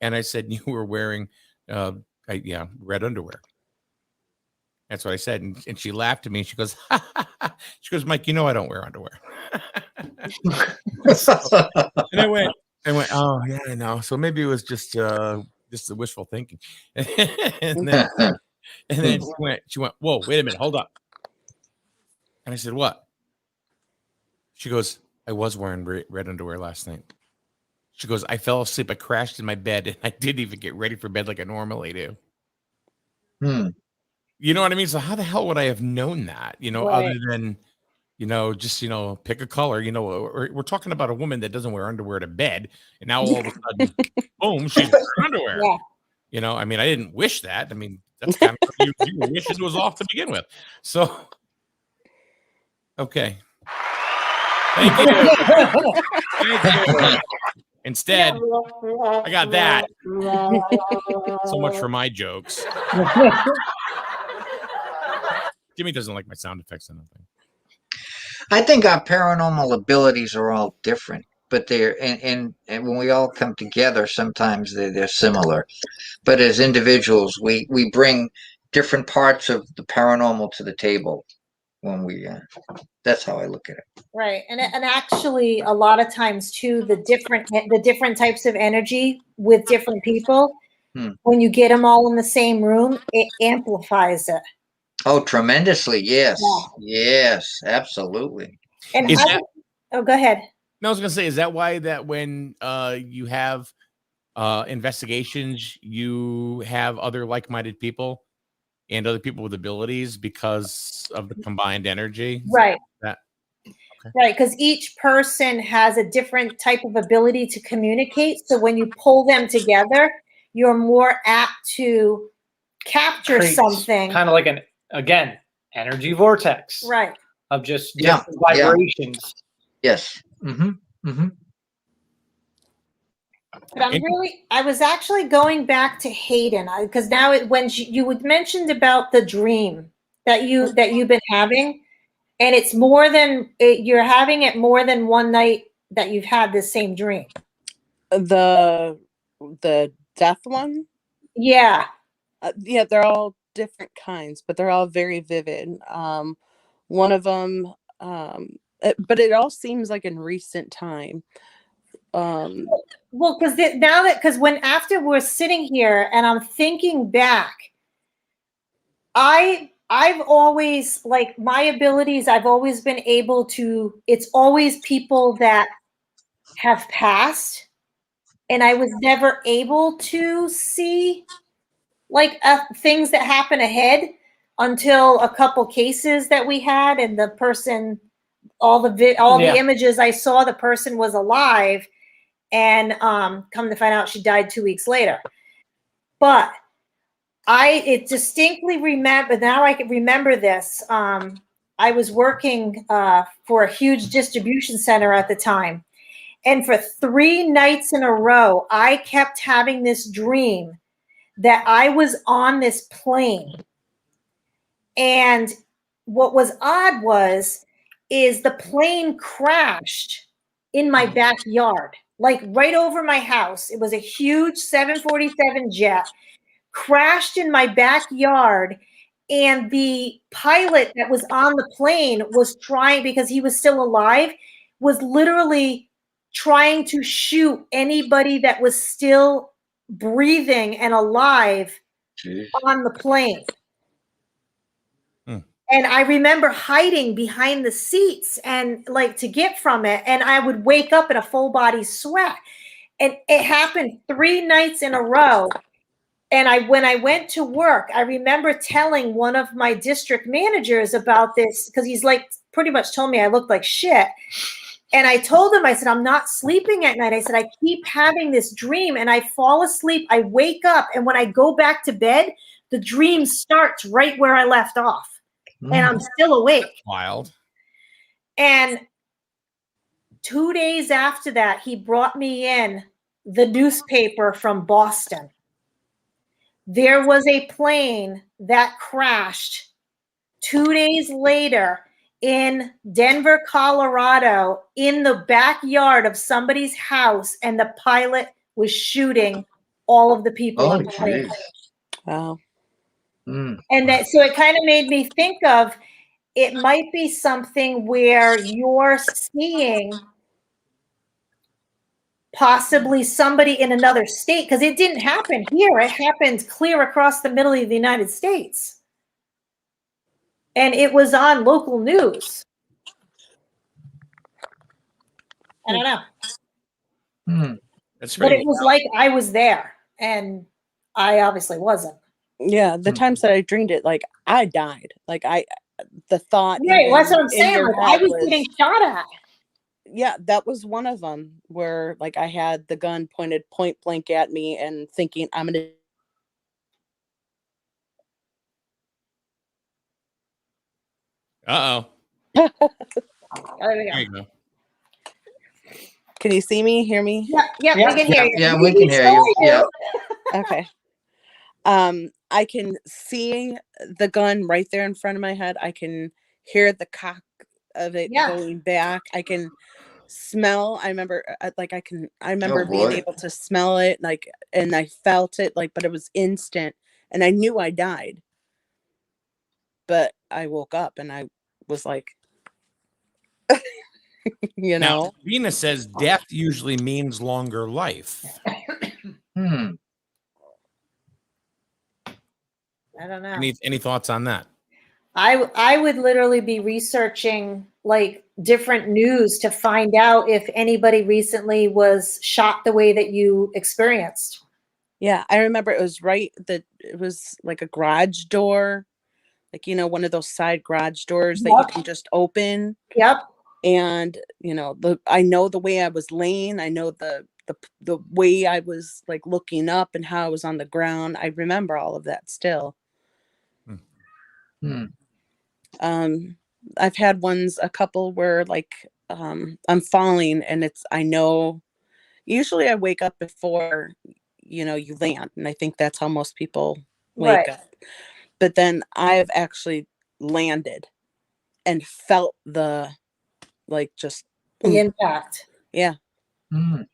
And I said, "You were wearing, red underwear." That's what I said. And she laughed at me. And she goes, she goes, "Mike, I don't wear underwear." And I went, "Oh yeah, I know. So maybe it was just the wishful thinking." and then she went, "Whoa, wait a minute, hold up." And I said, "What?" She goes, "I was wearing red underwear last night." She goes, "I fell asleep. I crashed in my bed, and I didn't even get ready for bed like I normally do." You know what I mean? So how the hell would I have known that? Other than, just, pick a color. We're talking about a woman that doesn't wear underwear to bed, and now all of a sudden, boom, she's wearing underwear. Yeah. I mean, I didn't wish that. I mean, that's kind of what you were wishing it was off to begin with. So, okay. Thank you. Thank you. Instead, I got that. So much for my jokes. Jimmy doesn't like my sound effects and everything. I think our paranormal abilities are all different, but they're and when we all come together, sometimes they're similar. But as individuals, we bring different parts of the paranormal to the table when we. That's how I look at it. Right. And actually a lot of times too, the different types of energy with different people, when you get them all in the same room, it amplifies it. Oh, tremendously. Yes. Yeah. Yes, absolutely. And go ahead. No, I was going to say, is that why that when you have investigations, you have other like-minded people and other people with abilities because of the combined energy? Right. Okay. Right, because each person has a different type of ability to communicate. So when you pull them together, you're more apt to capture something. Kind of like an energy vortex. Right. Of just different vibrations. Yes. Mm-hmm. But I was actually going back to Hayden, because now when you had mentioned about the dream that you've been having, and it's more than you're having it more than one night that you've had this same dream. The death one? Yeah. Yeah, they're all different kinds, but they're all very vivid. One of them, but it all seems like in recent time. Well, because when after we're sitting here and I'm thinking back, I've always, like, my abilities, I've always been able to, it's always people that have passed, and I was never able to see like things that happen ahead until a couple cases that we had, and the person, all the images I saw, the person was alive, and come to find out she died 2 weeks later. But it distinctly remember, now I can remember this. I was working for a huge distribution center at the time. And for 3 nights in a row, I kept having this dream that I was on this plane. And what was odd is the plane crashed in my backyard, like right over my house. It was a huge 747 jet, crashed in my backyard. And the pilot that was on the plane was trying, because he was still alive, was literally trying to shoot anybody that was still breathing and alive on the plane. And I remember hiding behind the seats and like to get from it. And I would wake up in a full body sweat. And it happened 3 nights in a row. And when I went to work, I remember telling one of my district managers about this, because he's like pretty much told me I looked like shit. And I told him, I said, I'm not sleeping at night. I said, I keep having this dream and I fall asleep. I wake up, and when I go back to bed, the dream starts right where I left off. And I'm still awake. Wild. And 2 days after that, he brought me in the newspaper from Boston. There was a plane that crashed 2 days later in Denver, Colorado, in the backyard of somebody's house, and the pilot was shooting all of the people on the plane. Wow. And so it kind of made me think of, it might be something where you're seeing possibly somebody in another state, because it didn't happen here. It happened clear across the middle of the United States. And it was on local news. I don't know. But it was like I was there, and I obviously wasn't. Yeah, the times that I dreamed it, like I died. Like the thought. Right, that's what I'm saying. Like I was getting shot at. Yeah, that was one of them where like I had the gun pointed point blank at me and thinking I'm gonna. Uh-oh. There you go. Can you see me, hear me? Yeah, we can hear you. Yeah, we can hear you. Yeah. Okay. I can see the gun right there in front of my head. I can hear the cock of it going back. I can smell. I remember being able to smell it, like, and I felt it, like, but it was instant, and I knew I died. But I woke up and I was like, you know. Now, Venus says death usually means longer life. I don't know. Any thoughts on that? I would literally be researching like different news to find out if anybody recently was shot the way that you experienced. Yeah, I remember it was it was like a garage door, like, you know, one of those side garage doors that you can just open. Yep. And, you know, I know the way I was laying. I know the way I was like looking up and how I was on the ground. I remember all of that still. I've had a couple where like I'm falling and I know usually I wake up before, you know, you land, and I think that's how most people wake up. But then I've actually landed and felt the like just The impact. yeah, Mm.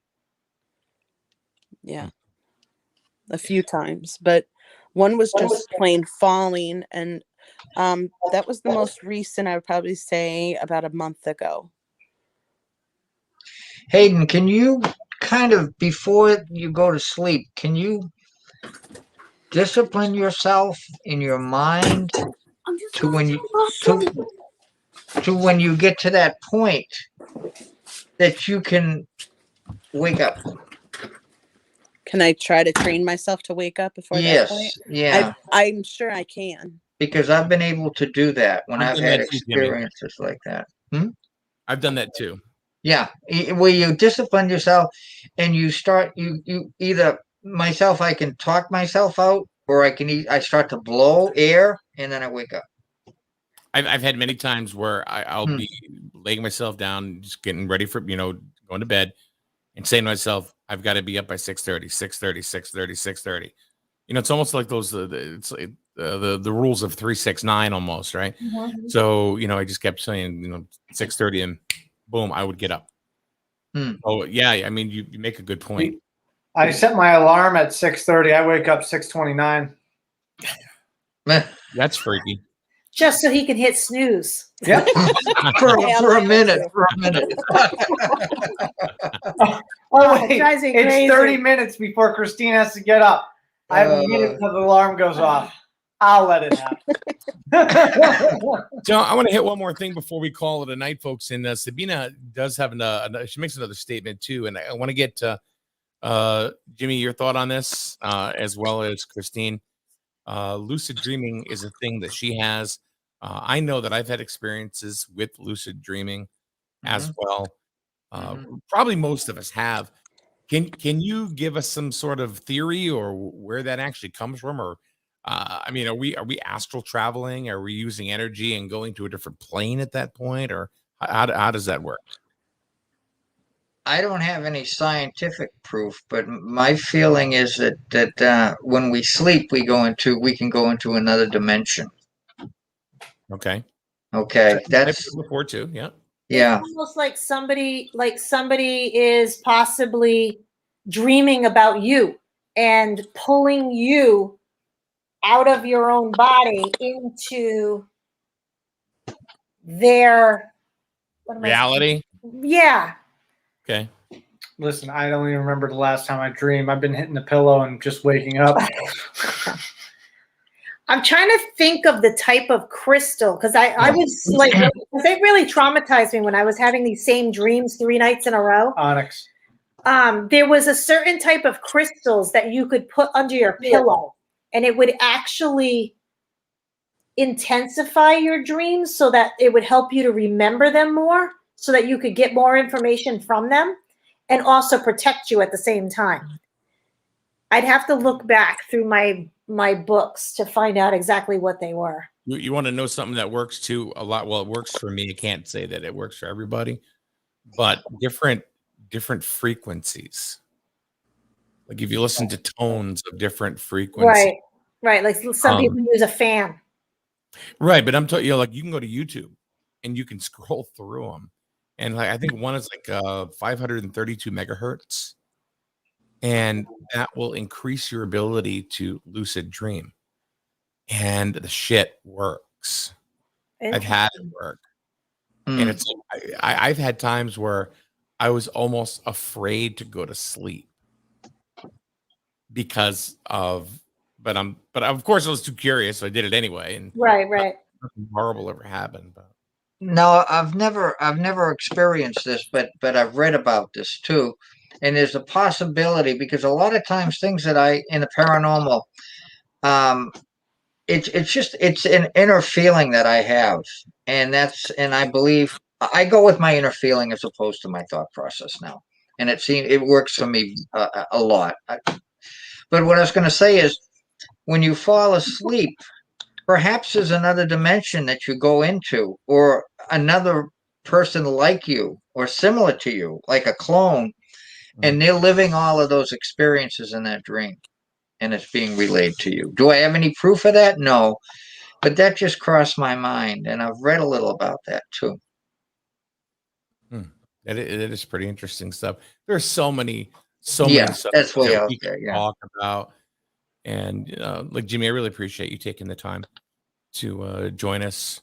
yeah, a few times, but one was just plain falling, and that was the most recent. I would probably say about a month ago. Hayden, can you kind of, before you go to sleep, can you discipline yourself in your mind to when you to when you get to that point that you can wake up? Can I try to train myself to wake up before that point? Yes, yeah, I'm sure I can. because I've been able to do that when I've I've done had that too, Jimmy. experiences like that. I've done that too. Yeah, where you discipline yourself and you start, you either myself, I can talk myself out, or I start to blow air and then I wake up. I've had many times where I'll Hmm. be laying myself down, just getting ready for, going to bed and saying to myself, I've got to be up by 6:30, 6:30, 6:30, 6:30. It's almost like those, the rules of 3-6-9 almost, right? Mhm. So, I just kept saying, 6:30 and boom, I would get up. Hmm. Oh yeah. I mean, you make a good point. I set my alarm at 6:30. I wake up 6:29. That's freaky. Just so he can hit snooze. Yep. for a minute. For a minute. Oh, it wait. drives me It's crazy. 30 minutes before Christine has to get up. I have a minute until the alarm goes off. I'll let it happen. So I want to hit one more thing before we call it a night, folks. And Sabina does have she makes another statement too, and I want to get Jimmy, your thought on this, as well as Christine. Lucid dreaming is a thing that she has. I know that I've had experiences with lucid dreaming as well. Probably most of us have. Can you give us some sort of theory or where that actually comes from? Or I mean, are we astral traveling? Are we using energy and going to a different plane at that point? Or how does that work? I don't have any scientific proof, but my feeling is that when we sleep, we can go into another dimension. Okay. Okay, that's before too. Yeah. yeah. It's almost like somebody is possibly dreaming about you and pulling you out of your own body into their Reality. Yeah. Okay. Listen, I don't even remember the last time I dreamed. I've been hitting the pillow and just waking up. I'm trying to think of the type of crystal because I was like, they really traumatized me when I was having these same dreams 3 nights in a row. Onyx. There was a certain type of crystals that you could put under your pillow, and it would actually intensify your dreams so that it would help you to remember them more, so that you could get more information from them, and also protect you at the same time. I'd have to look back through my books to find out exactly what they were. You want to know something that works too a lot? Well, it works for me. I can't say that it works for everybody, but different frequencies. Like if you listen to tones of different frequencies. Right. Like some people use a fan. Right, but I'm telling you, like you can go to YouTube and you can scroll through them, and like I think one is like 532 megahertz, and that will increase your ability to lucid dream. And the shit works. I've had it work. And it's like, I've had times where I was almost afraid to go to sleep because of, but of course I was too curious, so I did it anyway. And right. Nothing horrible ever happened. But No, I've never experienced this, but I've read about this too. And there's a possibility because a lot of times things that in the paranormal, it's an inner feeling that I have, and I believe I go with my inner feeling as opposed to my thought process now, and it works for me a lot. But what I was going to say is, when you fall asleep, perhaps there's another dimension that you go into, or another person like you or similar to you, like a clone, and they're living all of those experiences in that dream, and it's being relayed to you. Do I have any proof of that? No. But that just crossed my mind, and I've read a little about that too. It is pretty interesting stuff. There's so many Yeah, subjects that's way that out we there. can Yeah. talk about. And like Jimmy, I really appreciate you taking the time to join us.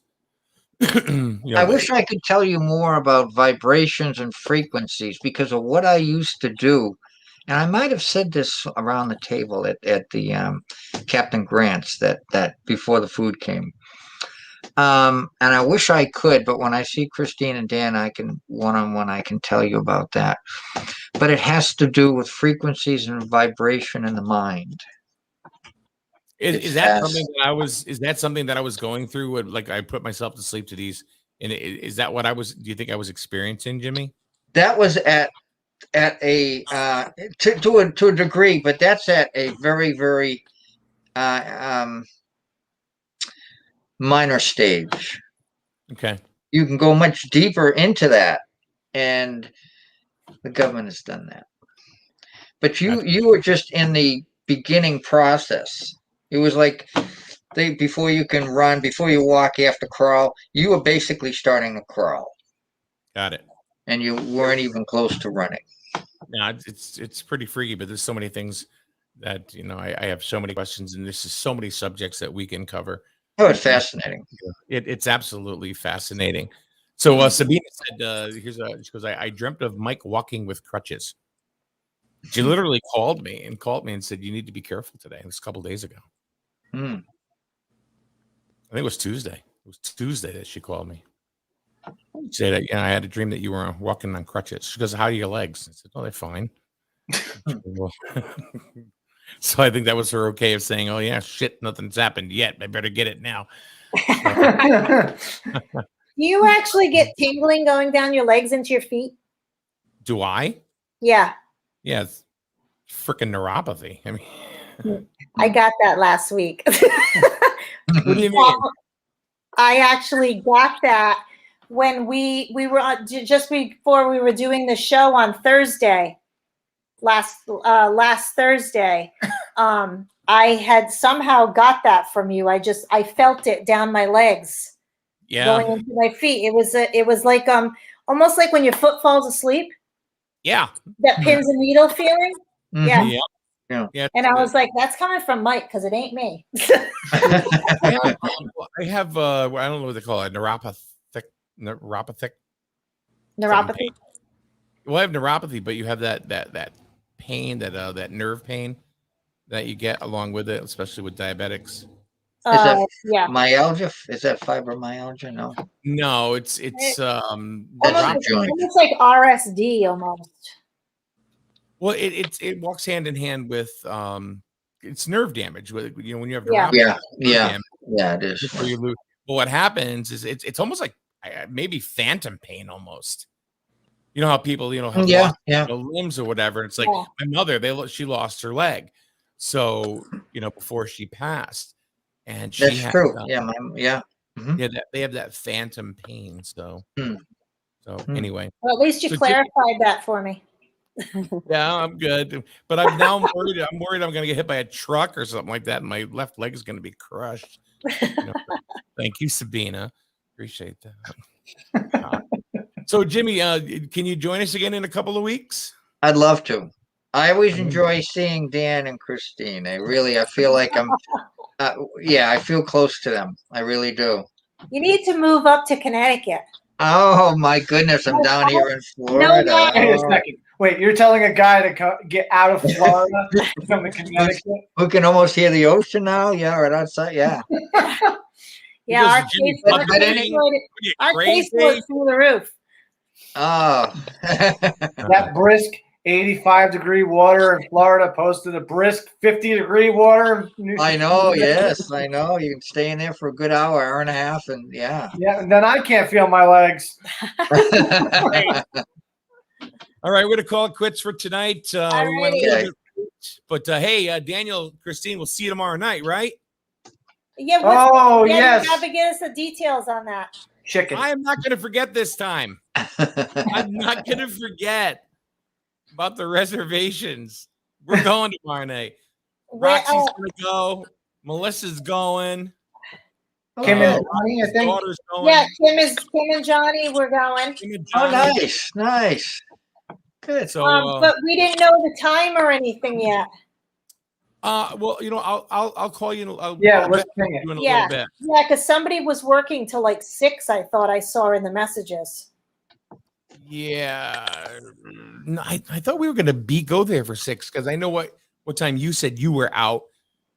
I wish I could tell you more about vibrations and frequencies because of what I used to do. And I might have said this around the table at the Captain Grant's that before the food came. And I wish I could, but when I see Christine and Dan, I can one-on-one, I can tell you about that. But it has to do with frequencies and vibration in the mind. Is that something that I was? Is that something that I was going through? With, like I put myself to sleep to these, and is that what I was? Do you think I was experiencing, Jimmy? That was at a to a degree, but that's at a very minor stage. Okay. You can go much deeper into that, and the government has done that. But you were just in the beginning process. It was like before you can run, before you walk, you have to crawl. You were basically starting to crawl. Got it. And you weren't even close to running. Yeah, it's pretty freaky, but there's so many things that I have so many questions, and this is so many subjects that we can cover. Oh, it's fascinating. It's absolutely fascinating. So Sabina said, she goes, I dreamt of Mike walking with crutches. She literally called me and said, you need to be careful today. It was a couple of days ago. I think it was Tuesday. It was Tuesday that she called me. She said, I had a dream that you were walking on crutches. She goes, how are your legs? I said, oh, they're fine. So I think that was her okay of saying, oh, yeah, shit, nothing's happened yet. I better get it now. Do you actually get tingling going down your legs into your feet? Do I? Yeah. Yeah, it's freaking neuropathy. I mean, I got that last week. what do you mean? I actually got that when we were on, just before we were doing the show on Thursday, last Thursday. I had somehow got that from you. I felt it down my legs, going into my feet. It was like almost like when your foot falls asleep. Yeah, that pins and needle feeling. Yeah. Yeah. And I was like, that's coming from Mike because it ain't me. I have I don't know what they call it, neuropathy. Neuropathy. Well, I have neuropathy, but you have that pain, that nerve pain that you get along with it, especially with diabetics. Is that yeah. myalgia? Is that fibromyalgia? No, it's almost like RSD almost. Well, it walks hand in hand with it's nerve damage. When you have neuropathy, yeah, it is. Well, what happens is it's almost like maybe phantom pain almost. You know how people have lost limbs or whatever. It's like my mother, she lost her leg, so before she passed, and she that's true. They have that phantom pain. So anyway, well, at least you clarified that for me. Yeah, I'm good, but I'm now worried. I'm worried I'm going to get hit by a truck or something like that, and my left leg is going to be crushed. Thank you, Sabina. Appreciate that. So, Jimmy, can you join us again in a couple of weeks? I'd love to. I always enjoy seeing Dan and Christine. I feel like I'm. I feel close to them. I really do. You need to move up to Connecticut. Oh my goodness! I'm down here in Florida. No, wait a second. Wait, you're telling a guy to get out of Florida to come to Connecticut? Who can almost hear the ocean now? Yeah, right outside. Yeah. Yeah, our case was through the roof. Oh. That brisk 85-degree water in Florida posted a brisk 50-degree water. I know, yes, I know. You can stay in there for a good hour and a half, and yeah. Yeah, and then I can't feel my legs. All right, we're going to call it quits for tonight. We went a little bit, but hey, Daniel, Christine, we'll see you tomorrow night, right? Yeah. Yes. You have to get us the details on that. Chicken. I am not going to forget this time. I'm not going to forget about the reservations. We're going tomorrow night. Roxy's going to go. Melissa's going. Kim and Uh, Johnny, I his think. daughter's going. Yeah, Kim and Johnny, we're going. Kim and Oh, Johnny. nice, nice. Good. So, But we didn't know the time or anything yet. well, I'll call you. Yeah, I'll let's check bring it. you in a Yeah. little bit. Yeah, because somebody was working till like 6, I thought I saw in the messages. Yeah, no, I thought we were going to go there for 6 because I know what time you said you were out.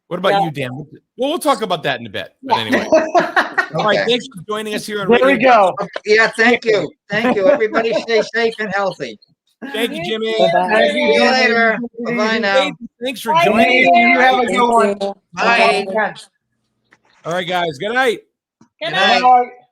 What about Yeah. you, Dan? Well, we'll talk about that in a bit. But Yeah. anyway, all right. Okay. Thanks for joining us here on There we Radio. go. Yeah, thank you. Thank you. Everybody stay safe and healthy. Thank you, Jimmy. Bye-bye. Thank See you Jimmy. later. Take it Bye easy. now. Thanks for Bye, joining. Jimmy. You have a good one. Bye. Bye. All right, guys. Good night. Good Good night. night. Bye.